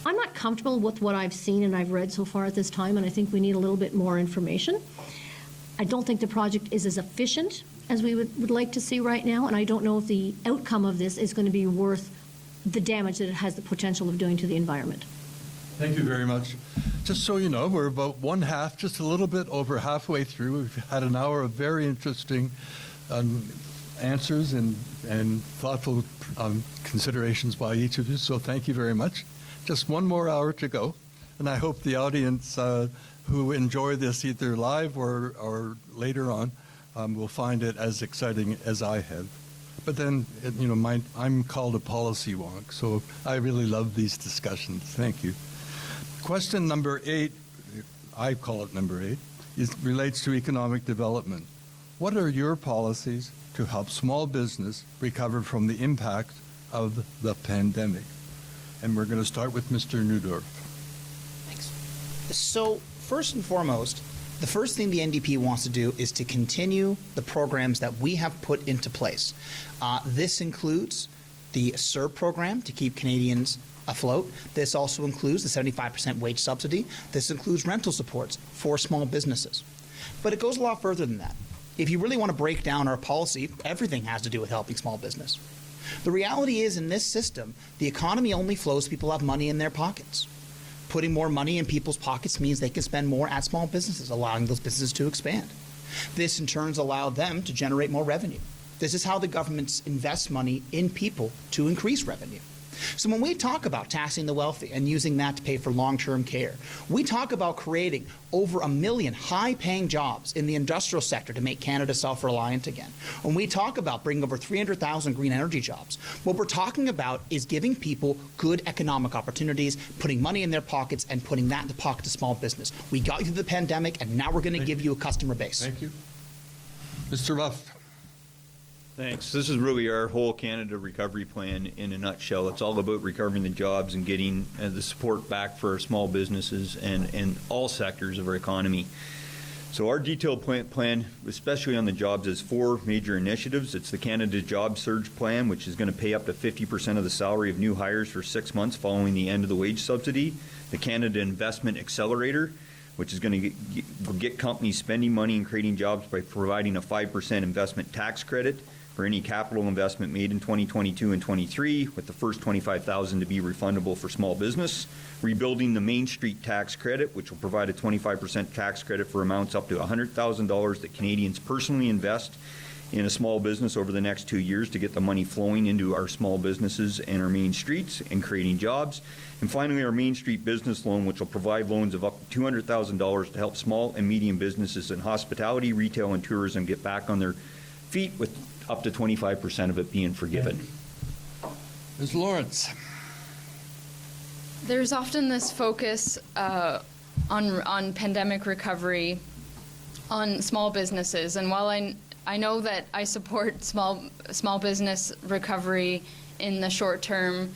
I'm not comfortable with what I've seen and I've read so far at this time, and I think we need a little bit more information. I don't think the project is as efficient as we would like to see right now, and I don't know if the outcome of this is going to be worth the damage that it has the potential of doing to the environment. Thank you very much. Just so you know, we're about just a little bit over halfway through. We've had an hour of very interesting answers and thoughtful considerations by each of you, so thank you very much. Just one more hour to go, and I hope the audience who enjoy this either live or later on will find it as exciting as I have. But then, I'm called a policy wonk, so I really love these discussions. Thank you. Question number 8, I call it number 8, relates to economic development. What are your policies to help small business recover from the impact of the pandemic? And we're going to start with Mr. Neudorf. Thanks. So, first and foremost, the first thing the NDP wants to do is to continue the programs that we have put into place. This includes the CERB program to keep Canadians afloat. This also includes the 75% wage subsidy. This includes rental supports for small businesses. But it goes a lot further than that. If you really want to break down our policy, everything has to do with helping small business. The reality is, in this system, the economy only flows to people who have money in their pockets. Putting more money in people's pockets means they can spend more at small businesses, allowing those businesses to expand. This, in turn, allows them to generate more revenue. This is how the government invests money in people to increase revenue. So when we talk about taxing the wealthy and using that to pay for long-term care, we talk about creating over 1 million high-paying jobs in the industrial sector to make Canada self-reliant again. When we talk about bringing over 300,000 green energy jobs, what we're talking about is giving people good economic opportunities, putting money in their pockets, and putting that in the pocket of small business. We got you through the pandemic, and now we're going to give you a customer base. Thank you. Mr. Ruff. Thanks. This is really our whole Canada recovery plan in a nutshell. It's all about recovering the jobs and getting the support back for our small businesses and all sectors of our economy. So our detailed plan, especially on the jobs, is 4 major initiatives. It's the Canada Job Surge Plan, which is going to pay up to 50% of the salary of new hires for 6 months following the end of the wage subsidy. The Canada Investment Accelerator, which is going to get companies spending money and creating jobs by providing a 5% investment tax credit for any capital investment made in 2022 and 23, with the first $25,000 to be refundable for small business. Rebuilding the Main Street tax credit, which will provide a 25% tax credit for amounts up to $100,000 that Canadians personally invest in a small business over the next 2 years to get the money flowing into our small businesses and our main streets and creating jobs. And finally, our Main Street business loan, which will provide loans of up to $200,000 to help small and medium businesses in hospitality, retail, and tourism get back on their feet, with up to 25% of it being forgiven. Ms. Lawrence. There's often this focus on pandemic recovery on small businesses, and while I know that I support small business recovery in the short term,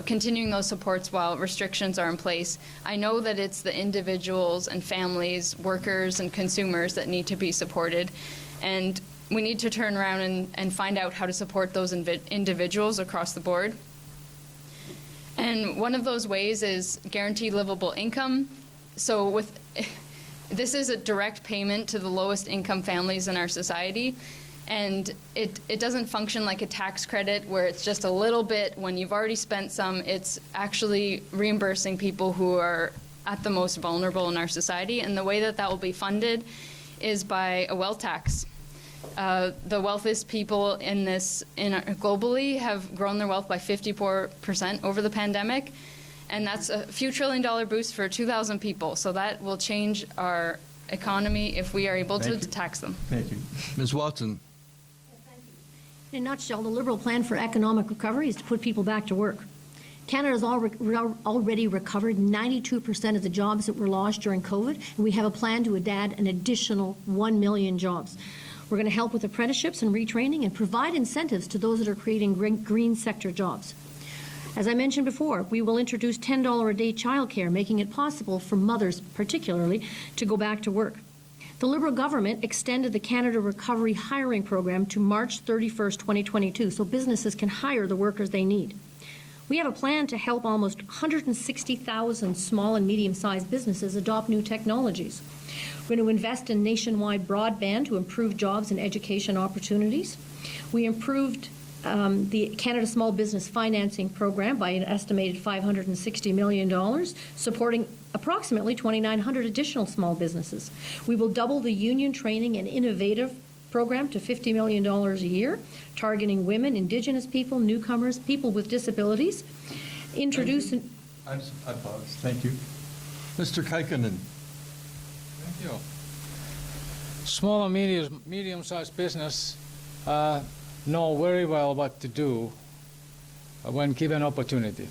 continuing those supports while restrictions are in place, I know that it's the individuals and families, workers and consumers that need to be supported, and we need to turn around and find out how to support those individuals across the board. And one of those ways is guaranteed livable income. So this is a direct payment to the lowest income families in our society. And it doesn't function like a tax credit where it's just a little bit when you've already spent some. It's actually reimbursing people who are at the most vulnerable in our society. And the way that will be funded is by a wealth tax. The wealthiest people globally have grown their wealth by 54% over the pandemic, and that's a few $1 trillion boost for 2,000 people. So that will change our economy if we are able to tax them. Thank you. Ms. Watson. In a nutshell, the Liberal plan for economic recovery is to put people back to work. Canada has already recovered 92% of the jobs that were lost during COVID, and we have a plan to add an additional 1 million jobs. We're going to help with apprenticeships and retraining and provide incentives to those that are creating green sector jobs. As I mentioned before, we will introduce $10 a day childcare, making it possible for mothers, particularly, to go back to work. The Liberal government extended the Canada Recovery Hiring Program to March 31st, 2022, so businesses can hire the workers they need. We have a plan to help almost 160,000 small and medium-sized businesses adopt new technologies. We're going to invest in nationwide broadband to improve jobs and education opportunities. We improved the Canada Small Business Financing Program by an estimated $560 million, supporting approximately 2,900 additional small businesses. We will double the union training and innovative program to $50 million a year, targeting women, Indigenous people, newcomers, people with disabilities. I pause. Thank you. Mr. Kaikkonen. Thank you. Small and medium-sized business know very well what to do when given opportunity.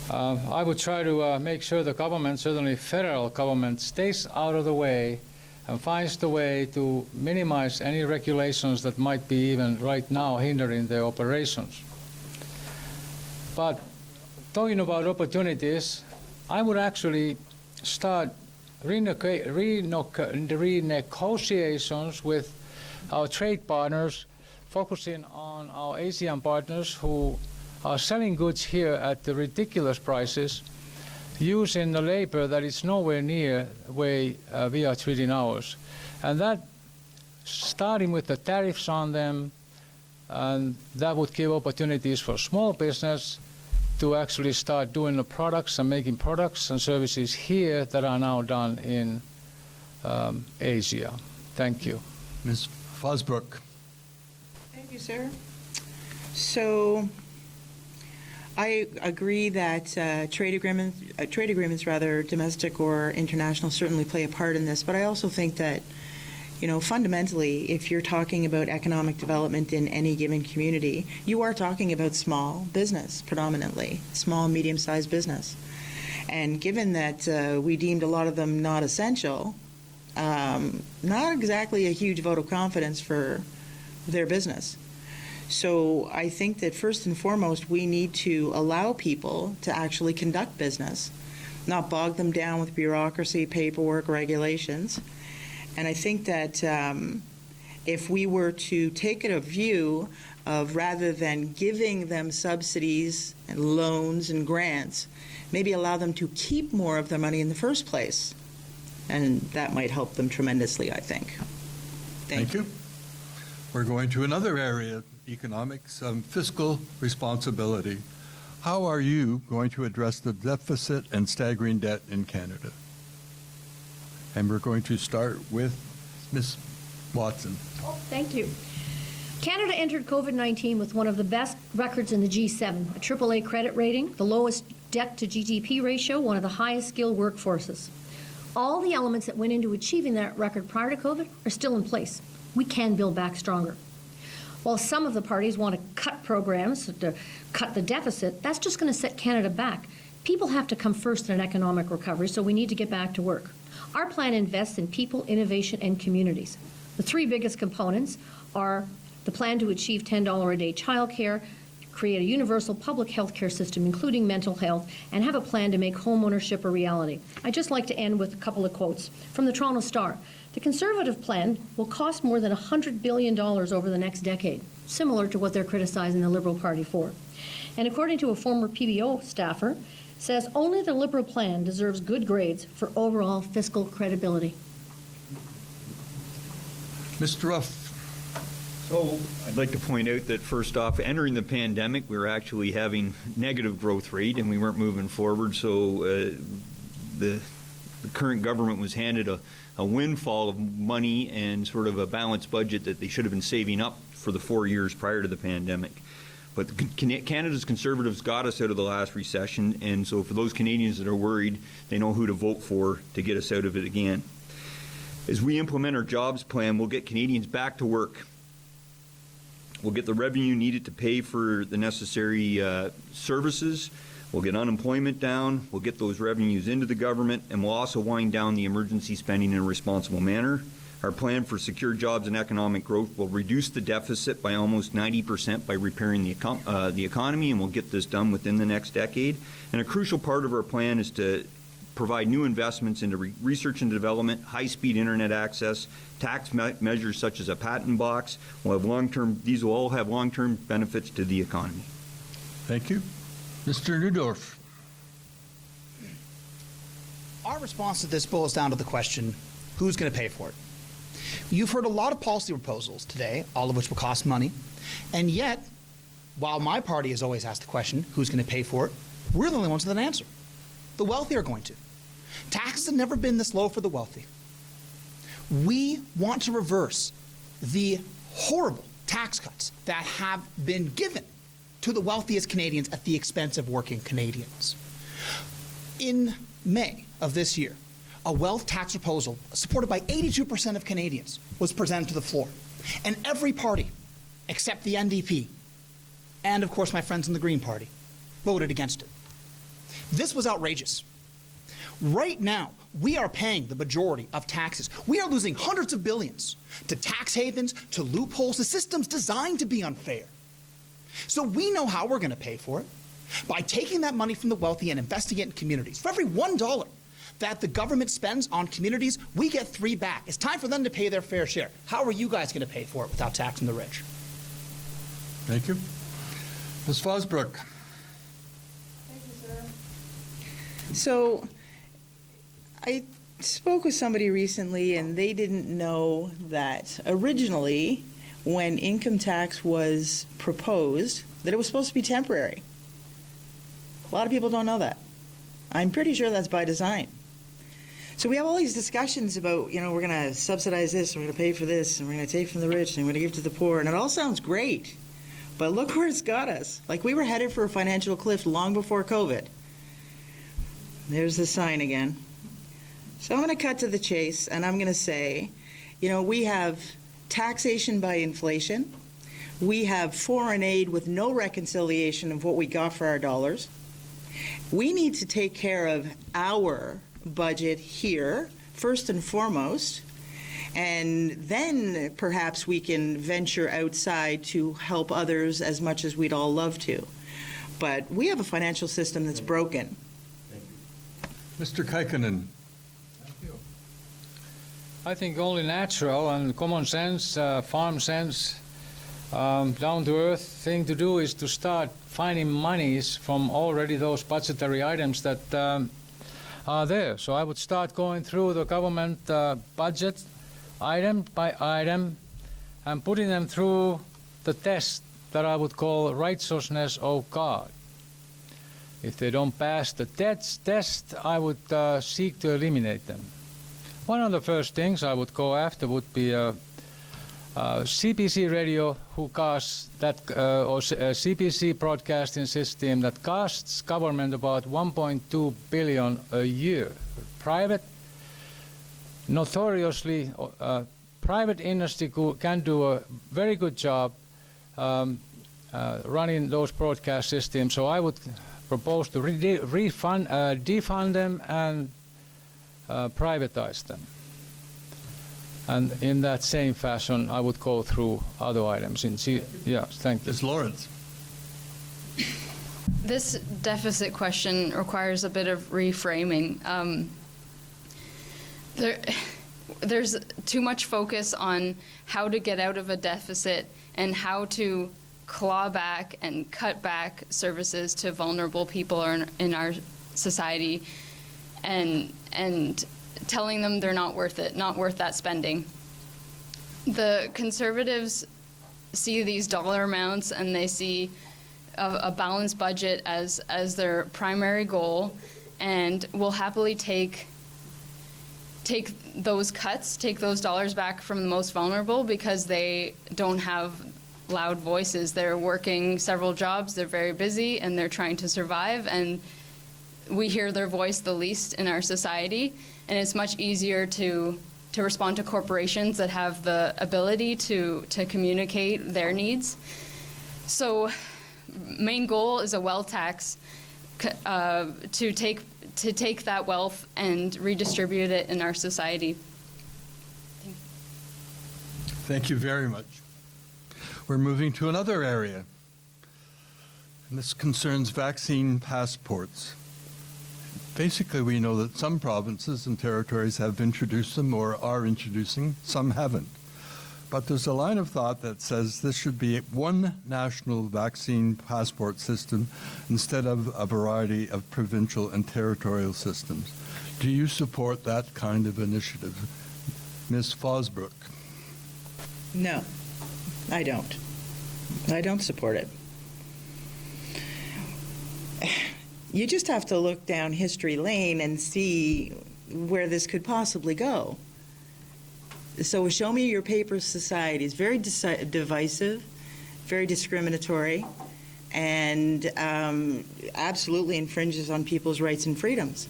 I would try to make sure the government, certainly federal government, stays out of the way and finds the way to minimize any regulations that might be even right now hindering their operations. But talking about opportunities, I would actually start renegotiations with our trade partners, focusing on our Asian partners who are selling goods here at the ridiculous prices, using the labor that is nowhere near the way we are treating ours. And that, starting with the tariffs on them, and that would give opportunities for small business to actually start doing the products and making products and services here that are now done in Asia. Thank you. Ms. Fosbrook. Thank you, sir. So I agree that trade agreements, rather domestic or international, certainly play a part in this. But I also think that, fundamentally, if you're talking about economic development in any given community, you are talking about small business, predominantly small, medium-sized business. And given that we deemed a lot of them not essential, not exactly a huge vote of confidence for their business. So I think that first and foremost, we need to allow people to actually conduct business, not bog them down with bureaucracy, paperwork, regulations. And I think that if we were to take a view of, rather than giving them subsidies and loans and grants, maybe allow them to keep more of their money in the first place. And that might help them tremendously, I think. Thank you. We're going to another area, economics, fiscal responsibility. How are you going to address the deficit and staggering debt in Canada? And we're going to start with Ms. Watson. Oh, thank you. Canada entered COVID-19 with one of the best records in the G7, a AAA credit rating, the lowest debt-to-GDP ratio, one of the highest skilled workforces. All the elements that went into achieving that record prior to COVID are still in place. We can build back stronger. While some of the parties want to cut programs, to cut the deficit, that's just going to set Canada back. People have to come first in an economic recovery, so we need to get back to work. Our plan invests in people, innovation, and communities. The three biggest components are the plan to achieve $10 a day childcare, create a universal public health care system, including mental health, and have a plan to make home ownership a reality. I'd just like to end with a couple of quotes from the Toronto Star. The Conservative plan will cost more than $100 billion over the next decade, similar to what they're criticizing the Liberal Party for. And according to a former PBO staffer, says only the Liberal plan deserves good grades for overall fiscal credibility. Mr. Ruff. So I'd like to point out that first off, entering the pandemic, we were actually having negative growth rate and we weren't moving forward. So the current government was handed a windfall of money and sort of a balanced budget that they should have been saving up for the 4 years prior to the pandemic. But Canada's Conservatives got us out of the last recession, and so for those Canadians that are worried, they know who to vote for to get us out of it again. As we implement our jobs plan, we'll get Canadians back to work. We'll get the revenue needed to pay for the necessary services. We'll get unemployment down. We'll get those revenues into the government, and we'll also wind down the emergency spending in a responsible manner. Our plan for secure jobs and economic growth will reduce the deficit by almost 90% by repairing the economy, and we'll get this done within the next decade. And a crucial part of our plan is to provide new investments into research and development, high-speed internet access, tax measures such as a patent box. These will all have long-term benefits to the economy. Thank you. Mr. Neudorf. Our response to this boils down to the question, who's going to pay for it? You've heard a lot of policy proposals today, all of which will cost money. And yet, while my party has always asked the question, who's going to pay for it, we're the only ones with an answer. The wealthy are going to. Taxes have never been this low for the wealthy. We want to reverse the horrible tax cuts that have been given to the wealthiest Canadians at the expense of working Canadians. In May of this year, a wealth tax proposal supported by 82% of Canadians was presented to the floor. And every party except the NDP, and of course my friends in the Green Party, voted against it. This was outrageous. Right now, we are paying the majority of taxes. We are losing hundreds of billions to tax havens, to loopholes, to systems designed to be unfair. So we know how we're going to pay for it, by taking that money from the wealthy and investing it in communities. For every $1 that the government spends on communities, we get 3 back. It's time for them to pay their fair share. How are you guys going to pay for it without taxing the rich? Thank you. Ms. Fosbrook. So I spoke with somebody recently, and they didn't know that originally, when income tax was proposed, that it was supposed to be temporary. A lot of people don't know that. I'm pretty sure that's by design. So we have all these discussions about, we're going to subsidize this, and we're going to pay for this, and we're going to take from the rich, and we're going to give to the poor, and it all sounds great. But look where it's got us. Like, we were headed for a financial cliff long before COVID. There's the sign again. So I'm going to cut to the chase, and I'm going to say, we have taxation by inflation. We have foreign aid with no reconciliation of what we got for our dollars. We need to take care of our budget here, first and foremost, and then perhaps we can venture outside to help others as much as we'd all love to. But we have a financial system that's broken. Mr. Kaikkonen. I think only natural and common sense, farm sense, down-to-earth thing to do is to start finding monies from already those budgetary items that are there. So I would start going through the government budget item by item and putting them through the test that I would call righteousness of God. If they don't pass the test, I would seek to eliminate them. One of the first things I would go after would be CBC radio, who costs that, or CBC broadcasting system that costs government about 1.2 billion a year. Private, notoriously, private industry can do a very good job running those broadcast systems. So I would propose to defund them and privatize them. And in that same fashion, I would go through other items. Yeah, thank you. Ms. Lawrence. This deficit question requires a bit of reframing. There's too much focus on how to get out of a deficit and how to claw back and cut back services to vulnerable people in our society, and telling them they're not worth it, not worth that spending. The Conservatives see these dollar amounts and they see a balanced budget as their primary goal, and will happily take those cuts, take those dollars back from the most vulnerable because they don't have loud voices. They're working several jobs, they're very busy, and they're trying to survive, and we hear their voice the least in our society, and it's much easier to respond to corporations that have the ability to communicate their needs. So main goal is a wealth tax to take that wealth and redistribute it in our society. Thank you very much. We're moving to another area, and this concerns vaccine passports. Basically, we know that some provinces and territories have introduced them or are introducing, some haven't. But there's a line of thought that says this should be one national vaccine passport system instead of a variety of provincial and territorial systems. Do you support that kind of initiative? Ms. Fosbrook. No, I don't. I don't support it. You just have to look down history lane and see where this could possibly go. So show me your paper society is very divisive, very discriminatory, and absolutely infringes on people's rights and freedoms.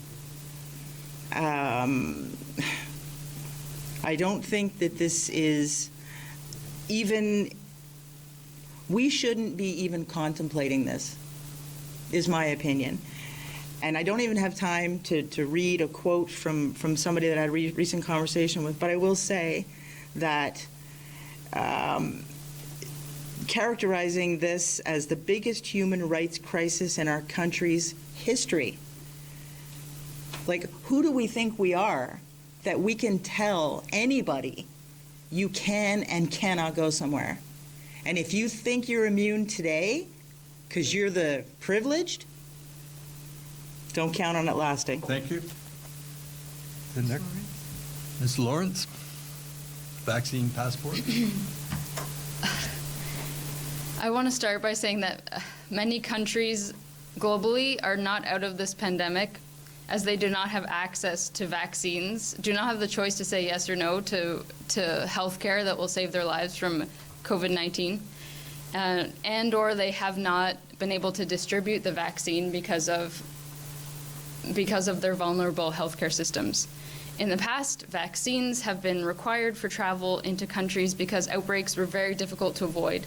I don't think that this is even We shouldn't be even contemplating this, is my opinion. And I don't even have time to read a quote from somebody that I had a recent conversation with, but I will say that characterizing this as the biggest human rights crisis in our country's history, like, who do we think we are that we can tell anybody you can and cannot go somewhere? And if you think you're immune today because you're the privileged, don't count on it lasting. Thank you. The next, Ms. Lawrence, vaccine passport. I want to start by saying that many countries globally are not out of this pandemic, as they do not have access to vaccines, do not have the choice to say yes or no to health care that will save their lives from COVID-19, and or they have not been able to distribute the vaccine because of their vulnerable healthcare systems. In the past, vaccines have been required for travel into countries because outbreaks were very difficult to avoid.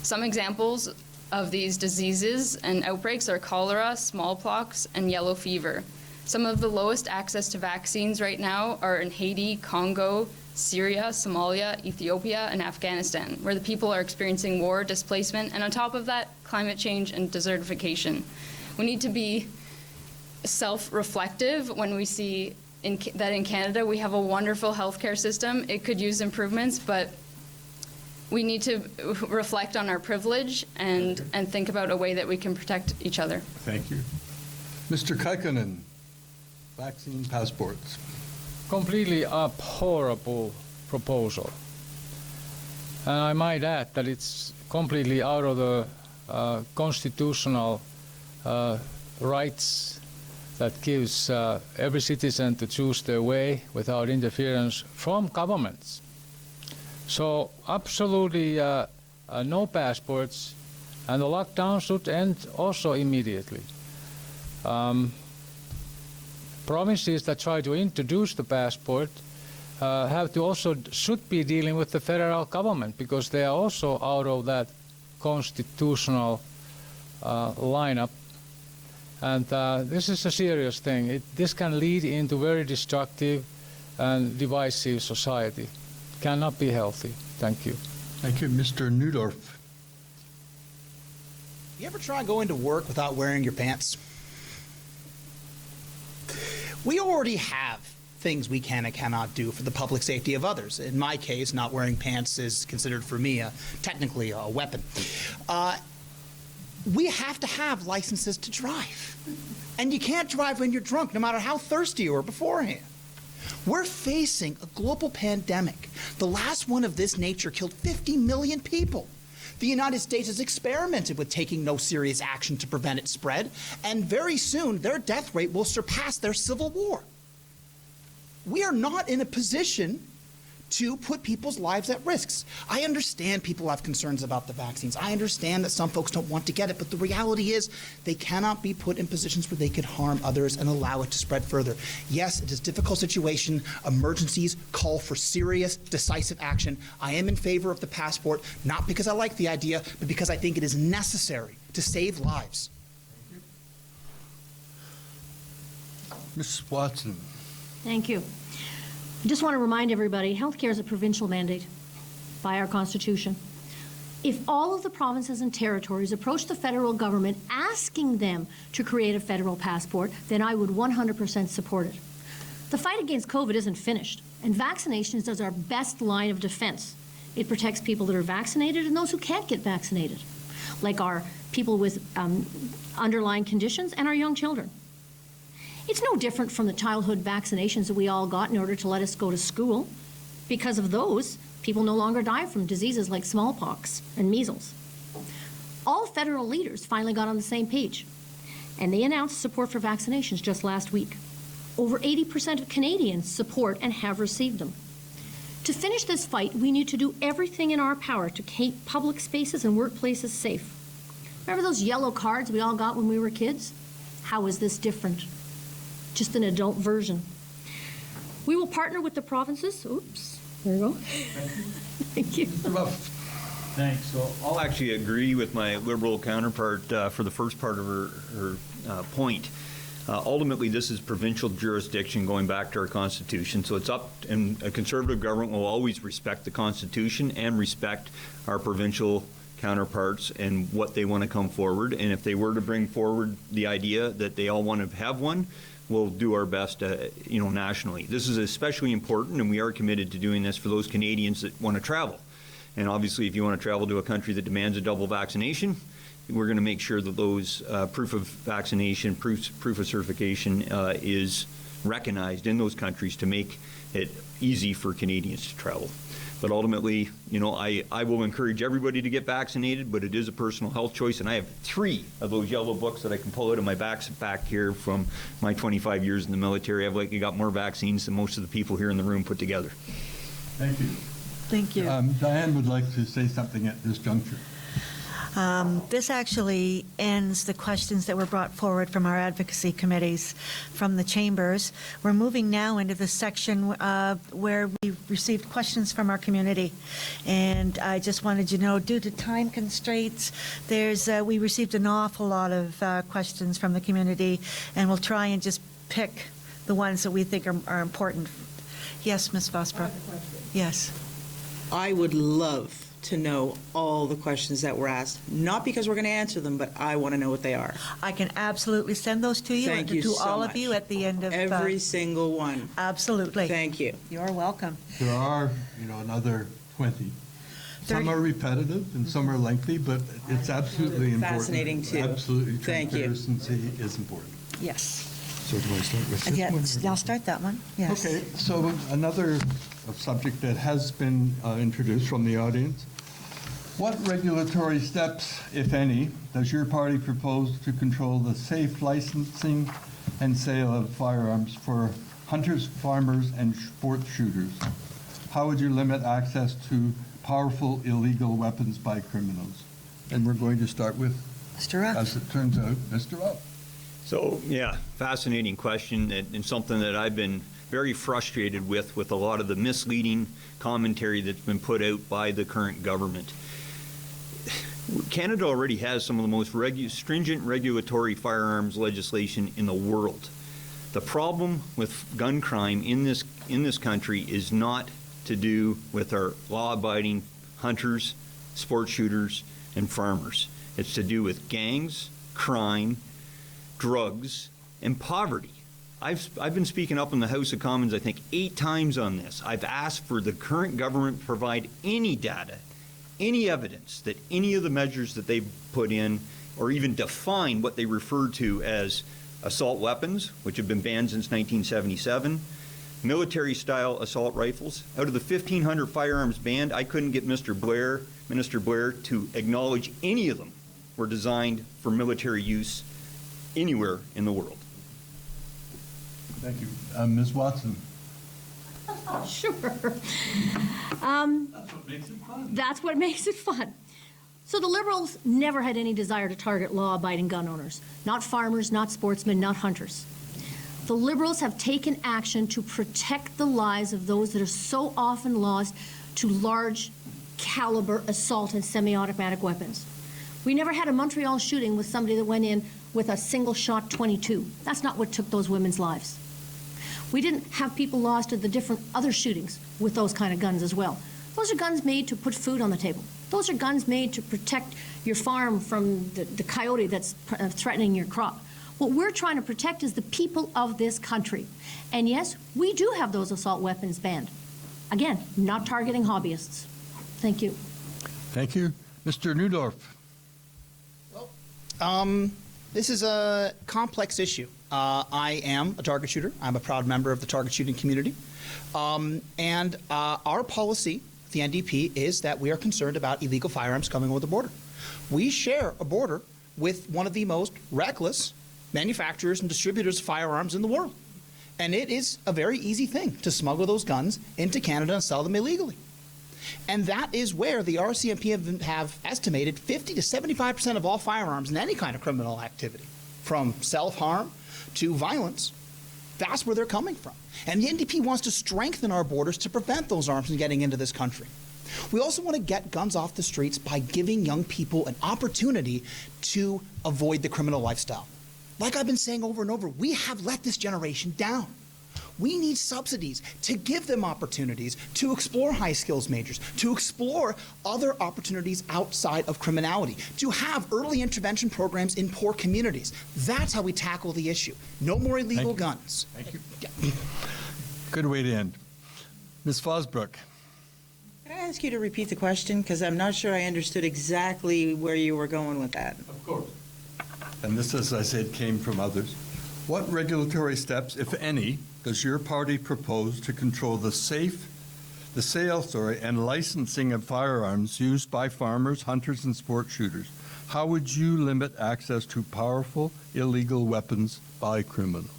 Some examples of these diseases and outbreaks are cholera, smallpox, and yellow fever. Some of the lowest access to vaccines right now are in Haiti, Congo, Syria, Somalia, Ethiopia, and Afghanistan, where the people are experiencing war, displacement, and on top of that, climate change and desertification. We need to be self-reflective when we see that in Canada we have a wonderful healthcare system. It could use improvements, but we need to reflect on our privilege and think about a way that we can protect each other. Thank you. Mr. Kaikkonen, vaccine passports. Completely abhorrible proposal. And I might add that it's completely out of the constitutional rights that gives every citizen to choose their way without interference from governments. So absolutely no passports, and the lockdown should end also immediately. Provinces that try to introduce the passport have to also should be dealing with the federal government, because they are also out of that constitutional lineup. And this is a serious thing. This can lead into very destructive and divisive society. Cannot be healthy. Thank you. Thank you. Mr. Newdorf. You ever try going to work without wearing your pants? We already have things we can and cannot do for the public safety of others. In my case, not wearing pants is considered for me technically a weapon. We have to have licenses to drive. And you can't drive when you're drunk, no matter how thirsty you were beforehand. We're facing a global pandemic. The last one of this nature killed 50 million people. The United States has experimented with taking no serious action to prevent its spread, and very soon their death rate will surpass their civil war. We are not in a position to put people's lives at risks. I understand people have concerns about the vaccines. I understand that some folks don't want to get it, but the reality is they cannot be put in positions where they could harm others and allow it to spread further. Yes, it is a difficult situation. Emergencies call for serious, decisive action. I am in favor of the passport, not because I like the idea, but because I think it is necessary to save lives. Ms. Watson. Thank you. I just want to remind everybody, healthcare is a provincial mandate by our Constitution. If all of the provinces and territories approach the federal government asking them to create a federal passport, then I would 100% support it. The fight against COVID isn't finished, and vaccinations is our best line of defense. It protects people that are vaccinated and those who can't get vaccinated, like our people with underlying conditions and our young children. It's no different from the childhood vaccinations that we all got in order to let us go to school. Because of those, people no longer die from diseases like smallpox and measles. All federal leaders finally got on the same page, and they announced support for vaccinations just last week. Over 80% of Canadians support and have received them. To finish this fight, we need to do everything in our power to keep public spaces and workplaces safe. Remember those yellow cards we all got when we were kids? How is this different? Just an adult version. We will partner with the provinces. Oops, there we go. Thank you. Thanks. So I'll actually agree with my Liberal counterpart for the first part of her point. Ultimately, this is provincial jurisdiction going back to our Constitution, so it's up, and a Conservative government will always respect the Constitution and respect our provincial counterparts and what they want to come forward. And if they were to bring forward the idea that they all want to have one, we'll do our best, nationally. This is especially important, and we are committed to doing this for those Canadians that want to travel. And obviously, if you want to travel to a country that demands a double vaccination, we're going to make sure that those proof of vaccination, proof of certification is recognized in those countries to make it easy for Canadians to travel. But ultimately, I will encourage everybody to get vaccinated, but it is a personal health choice. And I have 3 of those yellow books that I can pull out of my back here from my 25 years in the military. I've likely got more vaccines than most of the people here in the room put together. Thank you. Thank you. Diane would like to say something at this juncture. This actually ends the questions that were brought forward from our advocacy committees from the chambers. We're moving now into the section where we received questions from our community. And I just wanted you to know, due to time constraints, we received an awful lot of questions from the community, and we'll try and just pick the ones that we think are important. Yes, Ms. Vosbrook. Yes. I would love to know all the questions that were asked, not because we're going to answer them, but I want to know what they are. I can absolutely send those to you. Thank and you to so all much. of you at the end of Every single one. Absolutely. Thank you. You're welcome. There are, another 20. Some 30. are repetitive and some are lengthy, but it's absolutely important. Fascinating, too. Absolutely. Thank you. Transparency is important. Yes. So do I start with And this one? I'll start that one. Yes. Okay, so another subject that has been introduced from the audience. What regulatory steps, if any, does your party propose to control the safe licensing and sale of firearms for hunters, farmers, and sport shooters? How would you limit access to powerful illegal weapons by criminals? And we're going to start with, Mr. Ruff. as it turns out, Mr. Ruff. So, yeah, fascinating question, and something that I've been very frustrated with a lot of the misleading commentary that's been put out by the current government. Canada already has some of the most stringent regulatory firearms legislation in the world. The problem with gun crime in this country is not to do with our law-abiding hunters, sport shooters, and farmers. It's to do with gangs, crime, drugs, and poverty. I've been speaking up in the House of Commons, I think, 8 times on this. I've asked for the current government to provide any data, any evidence that any of the measures that they've put in, or even define what they refer to as assault weapons, which have been banned since 1977, military-style assault rifles. Out of the 1,500 firearms banned, I couldn't get Minister Blair, to acknowledge any of them were designed for military use anywhere in the world. Thank you. Ms. Watson. Sure. That's what makes it fun. That's what makes it fun. So the Liberals never had any desire to target law-abiding gun owners, not farmers, not sportsmen, not hunters. The Liberals have taken action to protect the lives of those that are so often lost to large caliber assault and semi-automatic weapons. We never had a Montreal shooting with somebody that went in with a single-shot .22. That's not what took those women's lives. We didn't have people lost at the different other shootings with those kind of guns as well. Those are guns made to put food on the table. Those are guns made to protect your farm from the coyote that's threatening your crop. What we're trying to protect is the people of this country. And yes, we do have those assault weapons banned. Again, not targeting hobbyists. Thank you. Thank you. Mr. Neudorf. This is a complex issue. I am a target shooter. I'm a proud member of the target shooting community. And our policy, the NDP, is that we are concerned about illegal firearms coming over the border. We share a border with one of the most reckless manufacturers and distributors of firearms in the world. And it is a very easy thing to smuggle those guns into Canada and sell them illegally. And that is where the RCMP have estimated 50 to 75% of all firearms in any kind of criminal activity, from self-harm to violence. That's where they're coming from. And the NDP wants to strengthen our borders to prevent those arms from getting into this country. We also want to get guns off the streets by giving young people an opportunity to avoid the criminal lifestyle. Like I've been saying over and over, we have let this generation down. We need subsidies to give them opportunities to explore high skills majors, to explore other opportunities outside of criminality, to have early intervention programs in poor communities. That's how we tackle the issue. No more illegal guns. Thank you. Good way to end. Ms. Fosbrook. Can I ask you to repeat the question? Because I'm not sure I understood exactly where you were going with that. Of course. And this, as I said, came from others. What regulatory steps, if any, does your party propose to control the sale, and licensing of firearms used by farmers, hunters, and sport shooters? How would you limit access to powerful illegal weapons by criminals?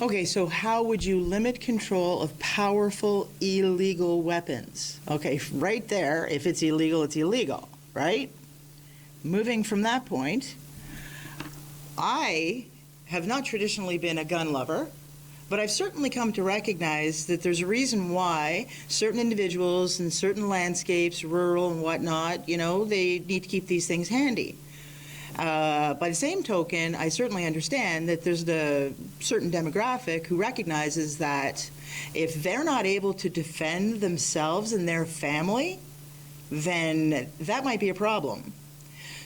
Okay, so how would you limit control of powerful illegal weapons? Okay, right there, if it's illegal, right? Moving from that point, I have not traditionally been a gun lover, but I've certainly come to recognize that there's a reason why certain individuals in certain landscapes, rural and whatnot, they need to keep these things handy. By the same token, I certainly understand that there's a certain demographic who recognizes that if they're not able to defend themselves and their family, then that might be a problem.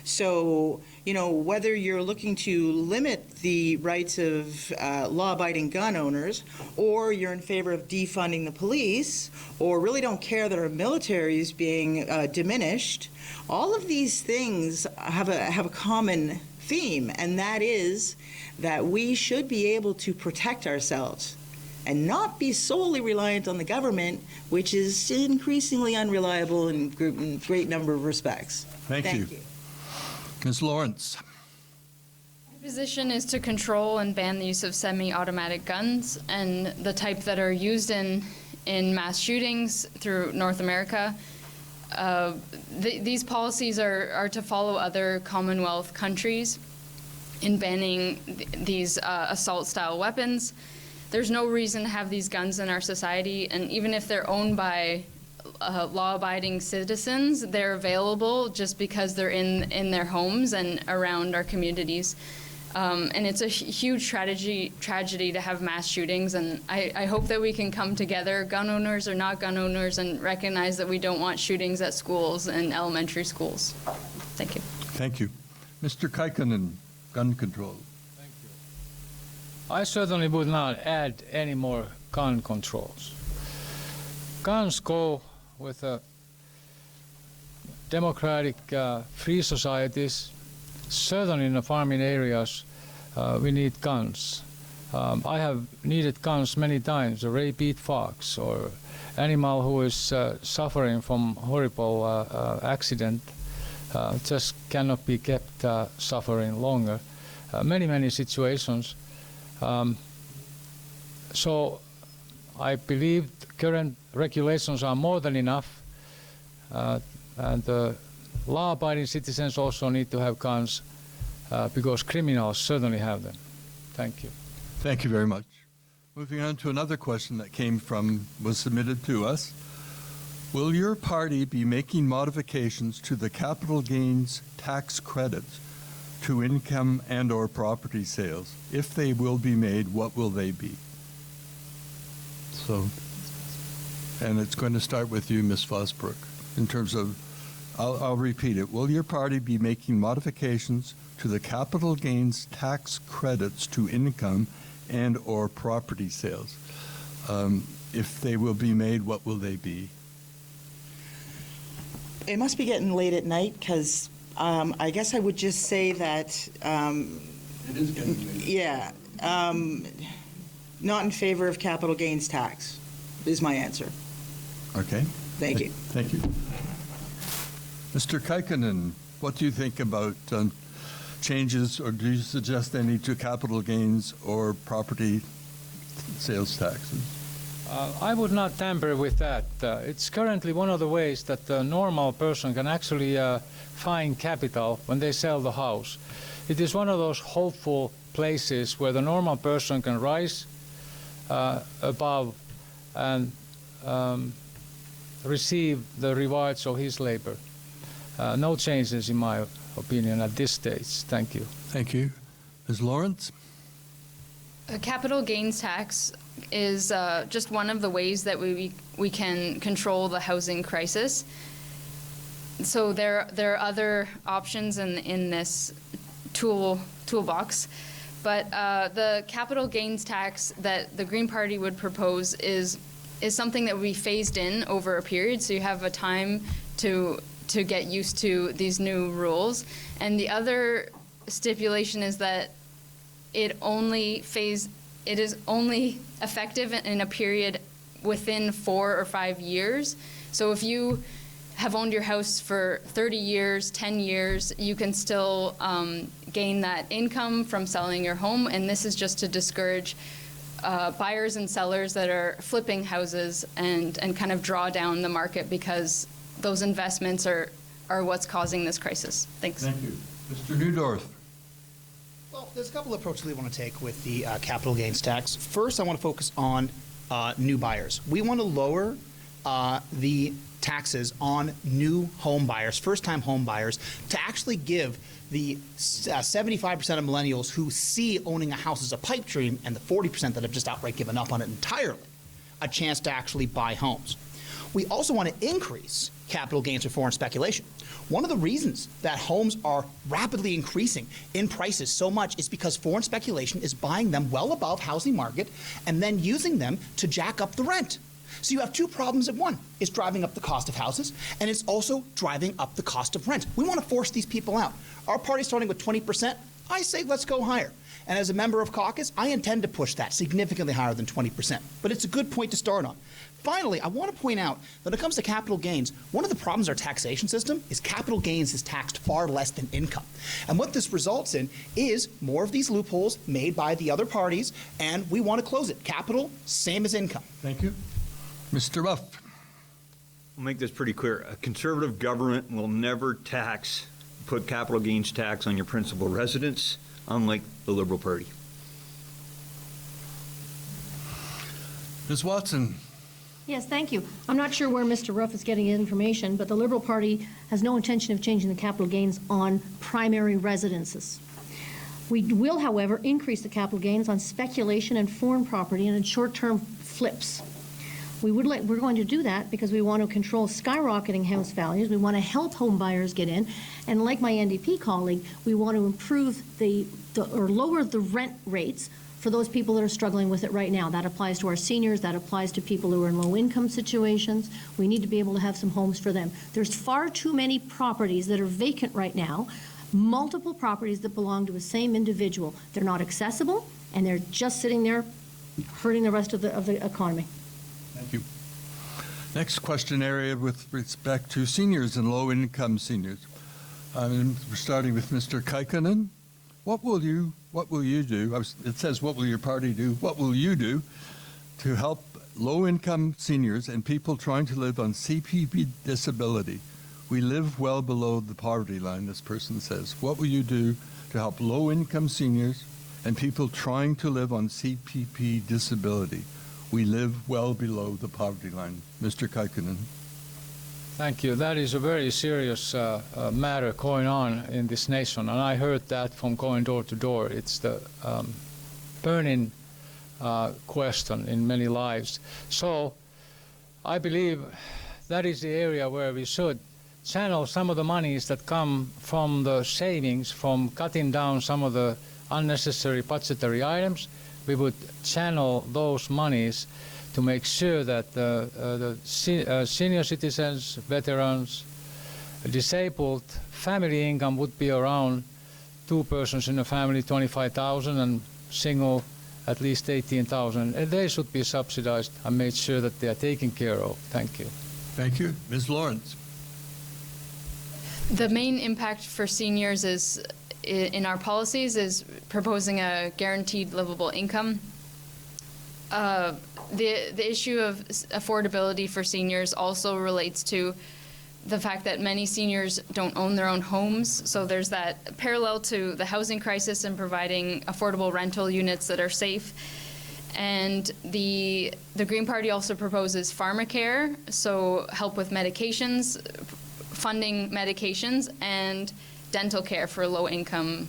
So, whether you're looking to limit the rights of law-abiding gun owners, or you're in favor of defunding the police, or really don't care that our military is being diminished, all of these things have a common theme, and that is that we should be able to protect ourselves and not be solely reliant on the government, which is increasingly unreliable in a great number of respects. Thank you. Ms. Lawrence. My position is to control and ban the use of semi-automatic guns and the type that are used in mass shootings through North America. These policies are to follow other Commonwealth countries in banning these assault-style weapons. There's no reason to have these guns in our society, and even if they're owned by law-abiding citizens, they're available just because they're in their homes and around our communities. And it's a huge tragedy to have mass shootings, and I hope that we can come together, gun owners or not gun owners, and recognize that we don't want shootings at schools and elementary schools. Thank you. Thank you. Mr. Kaikkonen, gun control. Thank you. I certainly would not add any more gun controls. Guns go with democratic free societies. Certainly in the farming areas, we need guns. I have needed guns many times, a rabid fox or animal who is suffering from horrible accident just cannot be kept suffering longer. Many situations. So I believe current regulations are more than enough, and law-abiding citizens also need to have guns because criminals certainly have them. Thank you. Thank you very much. Moving on to another question that was submitted to us. Will your party be making modifications to the capital gains tax credits to income and/or property sales? If they will be made, what will they be? And it's going to start with you, Ms. Fosbrook, in terms of, I'll repeat it. Will your party be making modifications to the capital gains tax credits to income and/or property sales? If they will be made, what will they be? It must be getting late at night, because I guess I would just say that, It is getting late. yeah, not in favor of capital gains tax is my answer. Okay. Thank you. Thank you. Mr. Kaikkonen, what do you think about changes, or do you suggest any to capital gains or property sales taxes? I would not tamper with that. It's currently one of the ways that a normal person can actually find capital when they sell the house. It is one of those hopeful places where the normal person can rise above and receive the rewards of his labor. No changes, in my opinion, at this stage. Thank you. Thank you. Ms. Lawrence? A capital gains tax is just one of the ways that we can control the housing crisis. So there are other options in this toolbox, but the capital gains tax that the Green Party would propose is something that would be phased in over a period, so you have a time to get used to these new rules. And the other stipulation is that it is only effective in a period within 4 or 5 years. So if you have owned your house for 30 years, 10 years, you can still gain that income from selling your home. And this is just to discourage buyers and sellers that are flipping houses and kind of draw down the market, because those investments are what's causing this crisis. Thanks. Thank you. Mr. Newdorf? Well, there's a couple of approaches we want to take with the capital gains tax. First, I want to focus on new buyers. We want to lower the taxes on new home buyers, first-time home buyers, to actually give the 75% of millennials who see owning a house as a pipe dream, and the 40% that have just outright given up on it entirely, a chance to actually buy homes. We also want to increase capital gains for foreign speculation. One of the reasons that homes are rapidly increasing in prices so much is because foreign speculation is buying them well above housing market and then using them to jack up the rent. So you have two problems at one. It's driving up the cost of houses, and it's also driving up the cost of rent. We want to force these people out. Our party's starting with 20%. I say let's go higher. And as a member of caucus, I intend to push that significantly higher than 20%. But it's a good point to start on. Finally, I want to point out that when it comes to capital gains, one of the problems in our taxation system is capital gains is taxed far less than income. And what this results in is more of these loopholes made by the other parties, and we want to close it. Capital, same as income. Thank you. Mr. Ruff? I'll make this pretty clear. A conservative government will never put capital gains tax on your principal residence, unlike the Liberal Party. Ms. Watson? Yes, thank you. I'm not sure where Mr. Ruff is getting his information, but the Liberal Party has no intention of changing the capital gains on primary residences. We will, however, increase the capital gains on speculation and foreign property and in short-term flips. We're going to do that because we want to control skyrocketing house values. We want to help home buyers get in. And like my NDP colleague, we want to improve or lower the rent rates for those people that are struggling with it right now. That applies to our seniors. That applies to people who are in low-income situations. We need to be able to have some homes for them. There's far too many properties that are vacant right now, multiple properties that belong to the same individual. They're not accessible, and they're just sitting there hurting the rest of the economy. Thank you. Next question area with respect to seniors and low-income seniors. We're starting with Mr. Kaikkonen. What will you do? It says, what will your party do? What will you do to help low-income seniors and people trying to live on CPP disability? We live well below the poverty line, this person says. What will you do to help low-income seniors and people trying to live on CPP disability? We live well below the poverty line. Mr. Kaikkonen. Thank you. That is a very serious matter going on in this nation, and I heard that from going door to door. It's the burning question in many lives. So I believe that is the area where we should channel some of the monies that come from the savings, from cutting down some of the unnecessary budgetary items. We would channel those monies to make sure that the senior citizens, veterans, disabled, family income would be around 2 persons in a family, 25,000, and single at least 18,000. And they should be subsidized and made sure that they are taken care of. Thank you. Thank you. Ms. Lawrence. The main impact for seniors is in our policies is proposing a guaranteed livable income. The issue of affordability for seniors also relates to the fact that many seniors don't own their own homes. So there's that parallel to the housing crisis and providing affordable rental units that are safe. And the Green Party also proposes pharmacare, so help with medications, funding medications, and dental care for low-income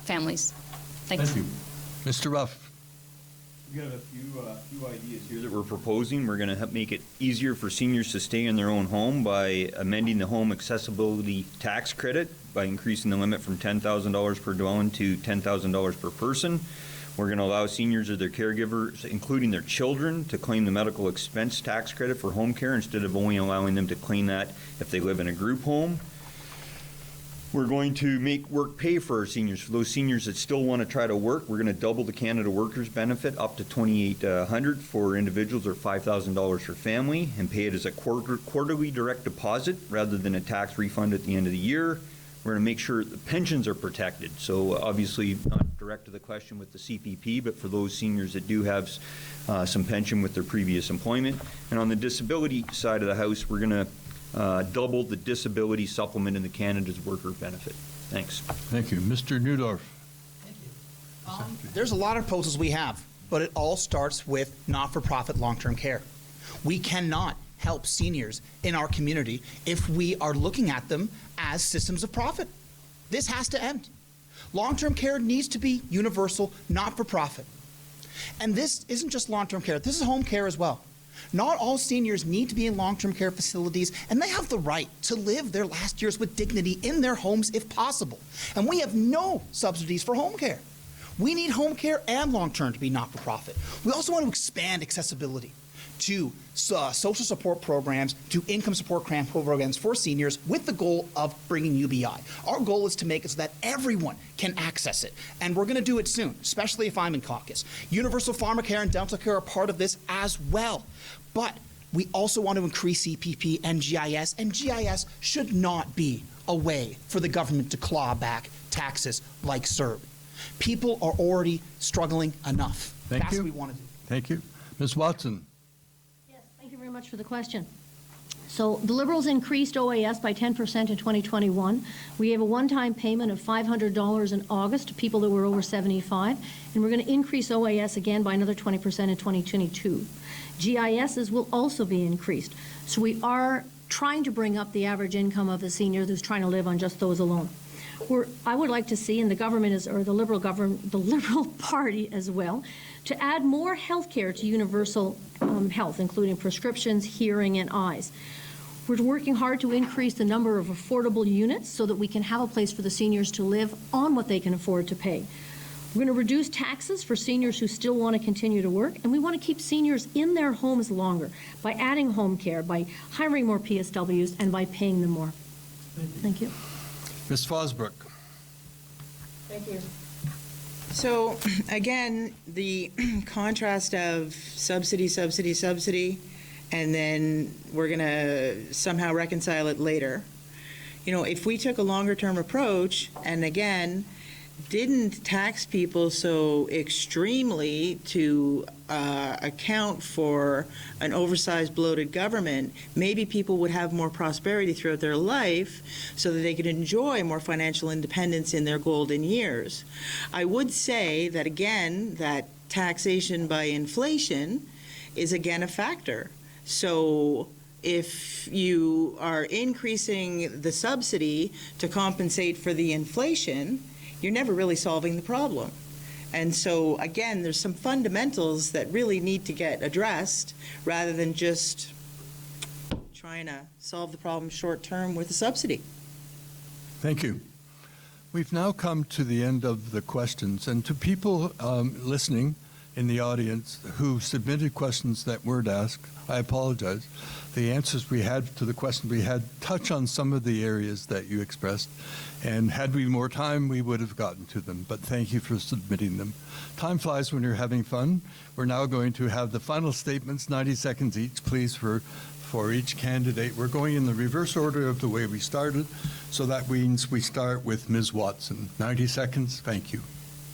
families. Thanks. Thank you. Mr. Ruff. We got a few ideas here that we're proposing. We're going to make it easier for seniors to stay in their own home by amending the home accessibility tax credit by increasing the limit from $10,000 per dwelling to $10,000 per person. We're going to allow seniors or their caregivers, including their children, to claim the medical expense tax credit for home care instead of only allowing them to claim that if they live in a group home. We're going to make work pay for our seniors. For those seniors that still want to try to work, we're going to double the Canada Workers Benefit up to $2,800 for individuals or $5,000 for family, and pay it as a quarterly direct deposit rather than a tax refund at the end of the year. We're going to make sure the pensions are protected. So obviously not direct to the question with the CPP, but for those seniors that do have some pension with their previous employment. And on the disability side of the house, we're going to double the disability supplement in the Canada's worker benefit. Thanks. Thank you. Mr. Neudorf. There's a lot of proposals we have, but it all starts with not-for-profit long-term care. We cannot help seniors in our community if we are looking at them as systems of profit. This has to end. Long-term care needs to be universal, not-for-profit. And this isn't just long-term care. This is home care as well. Not all seniors need to be in long-term care facilities, and they have the right to live their last years with dignity in their homes if possible. And we have no subsidies for home care. We need home care and long-term to be not-for-profit. We also want to expand accessibility to social support programs, to income support grant programs for seniors with the goal of bringing UBI. Our goal is to make it so that everyone can access it, and we're going to do it soon, especially if I'm in caucus. Universal pharmacare and dental care are part of this as well. But we also want to increase CPP and GIS should not be a way for the government to claw back taxes like CERB. People are already struggling enough. That's what we want to do. Thank you. Ms. Watson. Yes, thank you very much for the question. So the Liberals increased OAS by 10% in 2021. We have a one-time payment of $500 in August to people that were over 75, and we're going to increase OAS again by another 20% in 2022. GISs will also be increased. So we are trying to bring up the average income of a senior who's trying to live on just those alone. I would like to see, and the government is, or the Liberal government, the Liberal Party as well, to add more health care to universal health, including prescriptions, hearing, and eyes. We're working hard to increase the number of affordable units so that we can have a place for the seniors to live on what they can afford to pay. We're going to reduce taxes for seniors who still want to continue to work, and we want to keep seniors in their homes longer by adding home care, by hiring more PSWs, and by paying them more. Thank you. Ms. Fosbrook. Thank you. So again, the contrast of subsidy, subsidy, subsidy, and then we're going to somehow reconcile it later. You know, if we took a longer term approach and again, didn't tax people so extremely to account for an oversized, bloated government, maybe people would have more prosperity throughout their life so that they could enjoy more financial independence in their golden years. I would say that, again, that taxation by inflation is, again, a factor. So if you are increasing the subsidy to compensate for the inflation, you're never really solving the problem. And so, again, there's some fundamentals that really need to get addressed rather than just trying to solve the problem short term with a subsidy. Thank you. We've now come to the end of the questions, and to people listening in the audience who submitted questions that weren't asked, I apologize. The answers we had to the questions we had touch on some of the areas that you expressed, and had we more time, we would have gotten to them, but thank you for submitting them. Time flies when you're having fun. We're now going to have the final statements, 90 seconds each, please, for each candidate. We're going in the reverse order of the way we started, so that means we start with Ms. Watson. 90 seconds, thank you.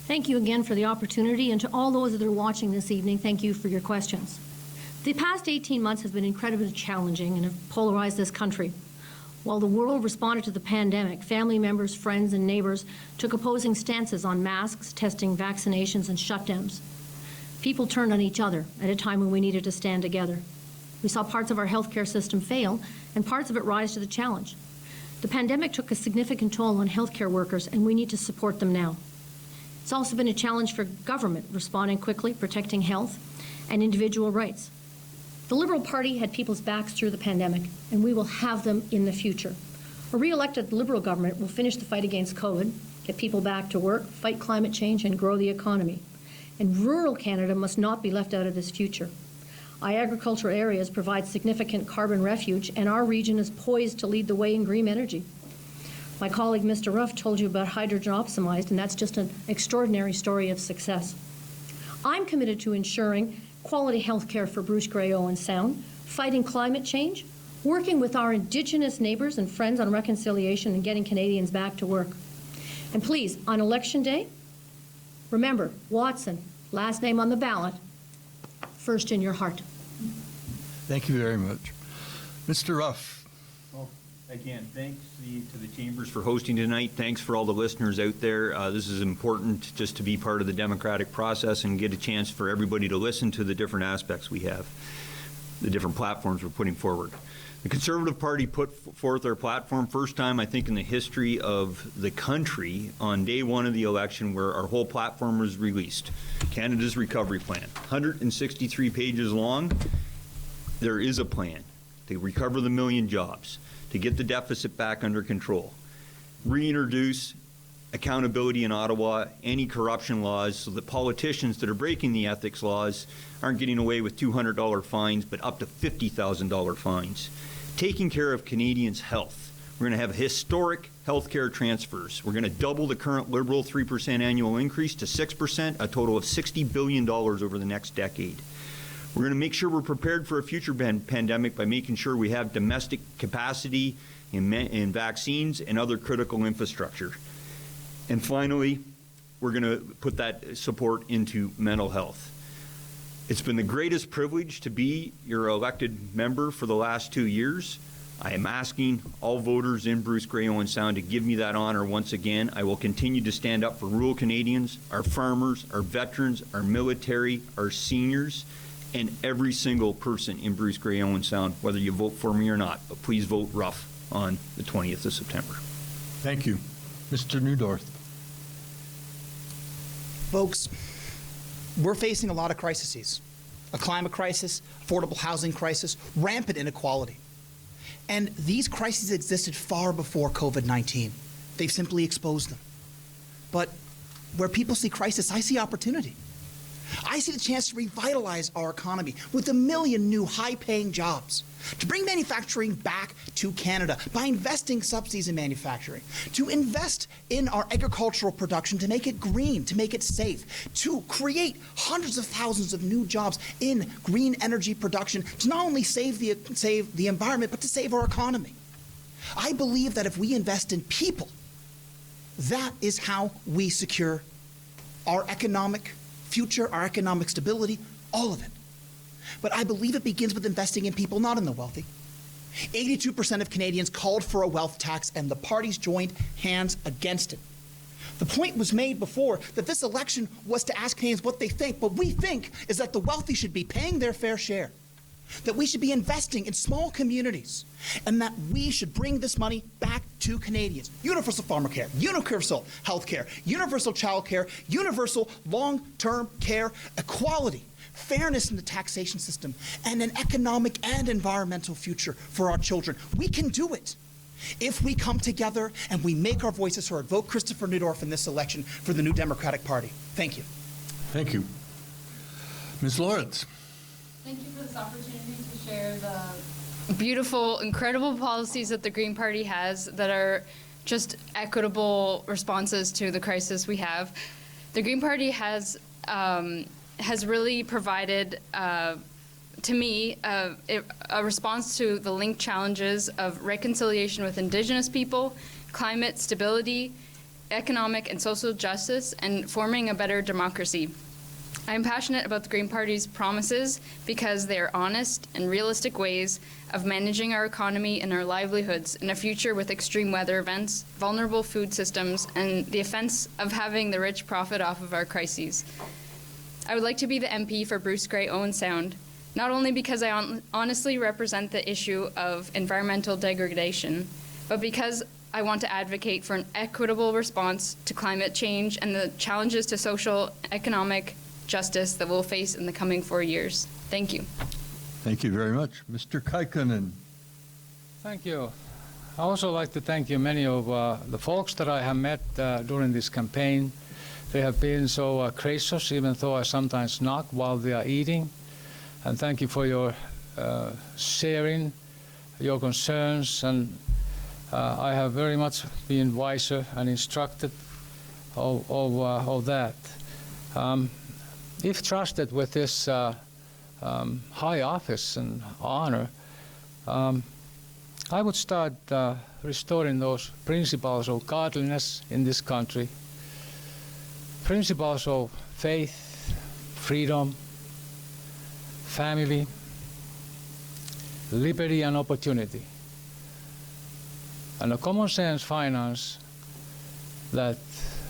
Thank you again for the opportunity, and to all those that are watching this evening, thank you for your questions. The past 18 months have been incredibly challenging and have polarized this country. While the world responded to the pandemic, family members, friends, and neighbors took opposing stances on masks, testing, vaccinations, and shutdowns. People turned on each other at a time when we needed to stand together. We saw parts of our healthcare system fail and parts of it rise to the challenge. The pandemic took a significant toll on healthcare workers, and we need to support them now. It's also been a challenge for government, responding quickly, protecting health and individual rights. The Liberal Party had people's backs through the pandemic, and we will have them in the future. A re-elected Liberal government will finish the fight against COVID, get people back to work, fight climate change, and grow the economy. And rural Canada must not be left out of this future. Our agricultural areas provide significant carbon refuge, and our region is poised to lead the way in green energy. My colleague, Mr. Ruff, told you about hydrogen optimized, and that's just an extraordinary story of success. I'm committed to ensuring quality health care for Bruce-Grey-Owen Sound, fighting climate change, working with our Indigenous neighbours and friends on reconciliation and getting Canadians back to work. And please, on Election Day, remember, Watson, last name on the ballot, first in your heart. Thank you very much. Mr. Ruff. Well, again, thanks to the chambers for hosting tonight. Thanks for all the listeners out there. This is important just to be part of the democratic process and get a chance for everybody to listen to the different aspects we have, the different platforms we're putting forward. The Conservative Party put forth our platform, first time, I think, in the history of the country on day one of the election where our whole platform was released. Canada's Recovery Plan, 163 pages long. There is a plan to recover the 1 million jobs, to get the deficit back under control, reintroduce accountability in Ottawa, anti-corruption laws so that politicians that are breaking the ethics laws aren't getting away with $200 fines, but up to $50,000 fines. Taking care of Canadians' health. We're going to have historic health care transfers. We're going to double the current Liberal 3% annual increase to 6%, a total of $60 billion over the next decade. We're going to make sure we're prepared for a future pandemic by making sure we have domestic capacity in vaccines and other critical infrastructure. And finally, we're going to put that support into mental health. It's been the greatest privilege to be your elected member for the last 2 years. I am asking all voters in Bruce-Grey-Owen Sound to give me that honor once again. I will continue to stand up for rural Canadians, our farmers, our veterans, our military, our seniors, and every single person in Bruce-Grey-Owen Sound, whether you vote for me or not. But please vote Ruff on the 20th of September. Thank you. Mr. Newdorf. Folks, we're facing a lot of crises. A climate crisis, affordable housing crisis, rampant inequality. And these crises existed far before COVID-19. They've simply exposed them. But where people see crisis, I see opportunity. I see the chance to revitalize our economy with 1 million new high-paying jobs, to bring manufacturing back to Canada by investing subsidies in manufacturing, to invest in our agricultural production to make it green, to make it safe, to create hundreds of thousands of new jobs in green energy production to not only save the environment, but to save our economy. I believe that if we invest in people, that is how we secure our economic future, our economic stability, all of it. But I believe it begins with investing in people, not in the wealthy. 82% of Canadians called for a wealth tax, and the parties joined hands against it. The point was made before that this election was to ask Canadians what they think. What we think is that the wealthy should be paying their fair share, that we should be investing in small communities, and that we should bring this money back to Canadians. Universal pharma care, universal health care, universal child care, universal long-term care, equality, fairness in the taxation system, and an economic and environmental future for our children. We can do it if we come together and we make our voices heard. Vote Christopher Newdorf in this election for the New Democratic Party. Thank you. Thank you. Ms. Lawrence. Thank you for this opportunity to share the beautiful, incredible policies that the Green Party has that are just equitable responses to the crisis we have. The Green Party has really provided, to me, a response to the linked challenges of reconciliation with Indigenous people, climate stability, economic and social justice, and forming a better democracy. I am passionate about the Green Party's promises because they are honest and realistic ways of managing our economy and our livelihoods in a future with extreme weather events, vulnerable food systems, and the offense of having the rich profit off of our crises. I would like to be the MP for Bruce-Grey-Owen Sound, not only because I honestly represent the issue of environmental degradation, but because I want to advocate for an equitable response to climate change and the challenges to social, economic justice that we'll face in the coming 4 years. Thank you. Thank you very much. Mr. Kaikkonen. Thank you. I also like to thank you, many of the folks that I have met during this campaign. They have been so gracious, even though I sometimes knock while they are eating. And thank you for your sharing your concerns. And I have very much been wiser and instructed of that. If trusted with this high office and honor, I would start restoring those principles of godliness in this country, principles of faith, freedom, family, liberty and opportunity, and a common sense finance that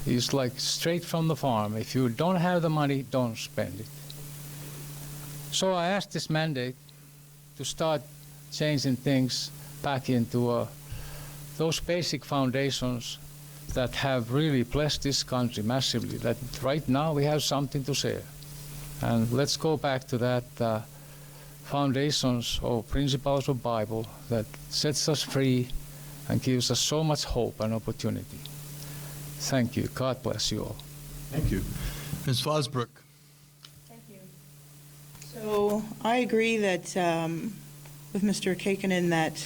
is like straight from the farm. If you don't have the money, don't spend it. So I asked this mandate to start changing things back into those basic foundations that have really blessed this country massively, that right now we have something to share. And let's go back to that foundations or principles of Bible that sets us free and gives us so much hope and opportunity. Thank you. God bless you all. Thank you. Ms. Fosbrook. Thank you. So I agree that with Mr. Kaikkonen that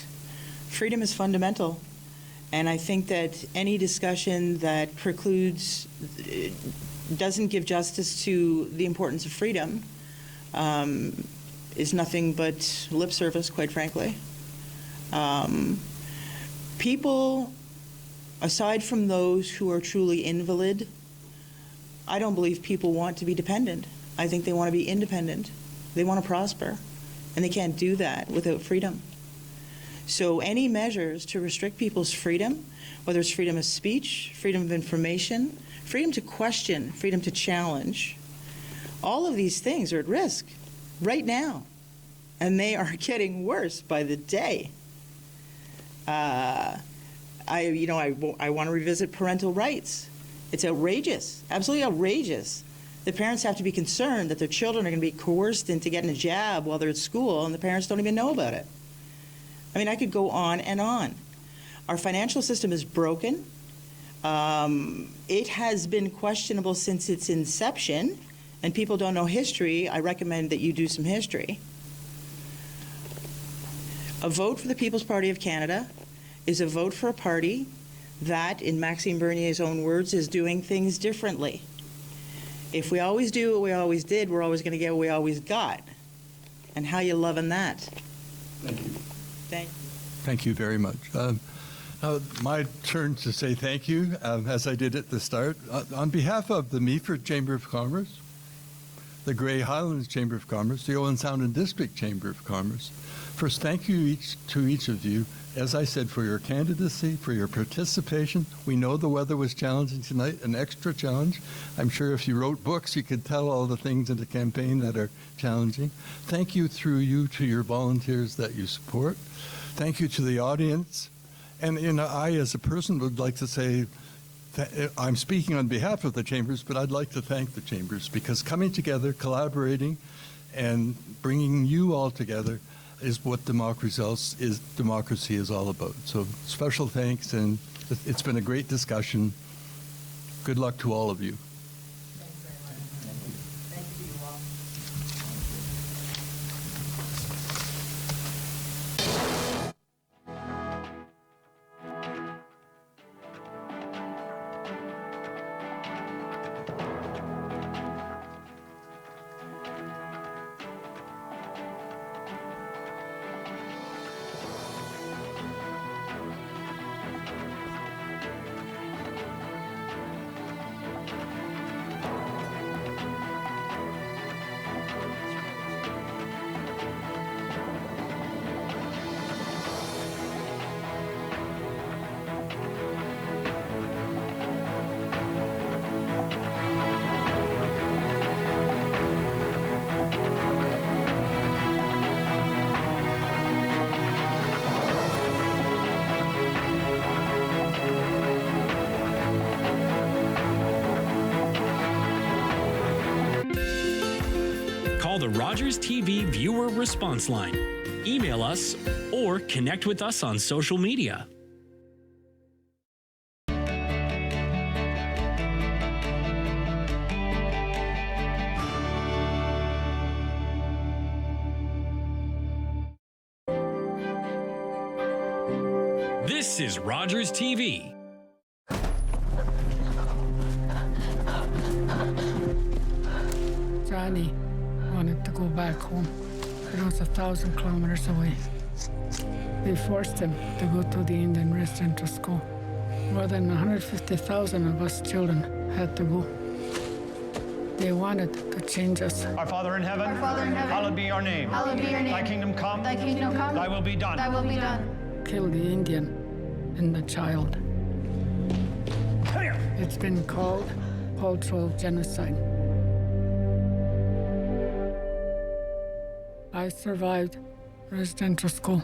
freedom is fundamental. And I think that any discussion that precludes, doesn't give justice to the importance of freedom is nothing but lip service, quite frankly. People, aside from those who are truly invalid, I don't believe people want to be dependent. I think they want to be independent. They want to prosper. And they can't do that without freedom. So any measures to restrict people's freedom, whether it's freedom of speech, freedom of information, freedom to question, freedom to challenge, all of these things are at risk right now. And they are getting worse by the day. I want to revisit parental rights. It's outrageous, absolutely outrageous. The parents have to be concerned that their children are going to be coerced into getting a jab while they're at school, and the parents don't even know about it. I mean, I could go on and on. Our financial system is broken. It has been questionable since its inception, and people don't know history. I recommend that you do some history. A vote for the People's Party of Canada is a vote for a party that, in Maxime Bernier's own words, is doing things differently. If we always do what we always did, we're always going to get what we always got. And how you loving that? Thank you. Thank you. Thank you very much. Now, my turn to say thank you, as I did at the start. On behalf of the Meaford Chamber of Commerce, the Grey Highlands Chamber of Commerce, the Owen Sound and District Chamber of Commerce, first, thank you to each of you, as I said, for your candidacy, for your participation. We know the weather was challenging tonight, an extra challenge. I'm sure if you wrote books, you could tell all the things in the campaign that are challenging. Thank you through you to your volunteers that you support. Thank you to the audience. And I, as a person, would like to say, I'm speaking on behalf of the chambers, but I'd like to thank the chambers, because coming together, collaborating, and bringing you all together is what democracy is all about. So special thanks, and it's been a great discussion. Good luck to all of you. Thanks very much. Thank you to you all. the Rogers TV viewer response line. Email us or connect with us on social media. This is Rogers TV. Johnny wanted to go back home. It was 1,000 kilometers away. They forced him to go to the Indian residential school. More than 150,000 of us children had to go. They wanted to change us. Our Father in heaven, hallowed be your name. Hallowed be your name. Thy kingdom come. Thy kingdom come. Thy will be done. Thy will be done. Kill the Indian and the child. Come here. It's been called cultural genocide. I survived residential school.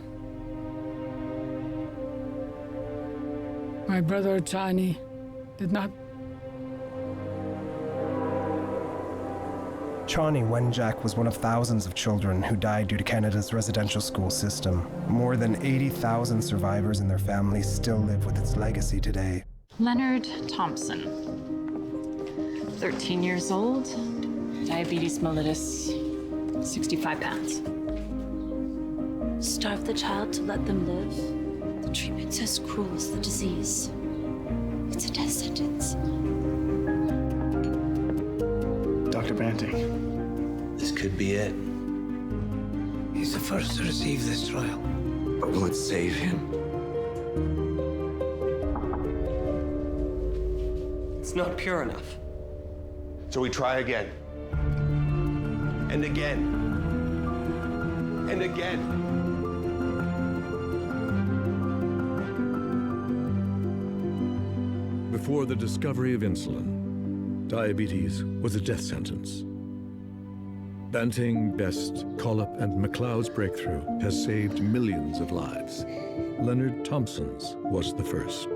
My brother Johnny did not. Chani Wenjack was one of thousands of children who died due to Canada's residential school system. More than 80,000 survivors and their families still live with its legacy today. Leonard Thompson, 13 years old, diabetes mellitus, 65 pounds. Starve the child to let them live? The treatment's as cruel as the disease. It's a death sentence. Dr. Banting, this could be it. He's the first to receive this trial. But will it save him? It's not pure enough. So we try again. And again. And again. Before the discovery of insulin, diabetes was a death sentence. Banting, Best, Collop, and MacLeod's breakthrough has saved millions of lives. Leonard Thompson's was the first.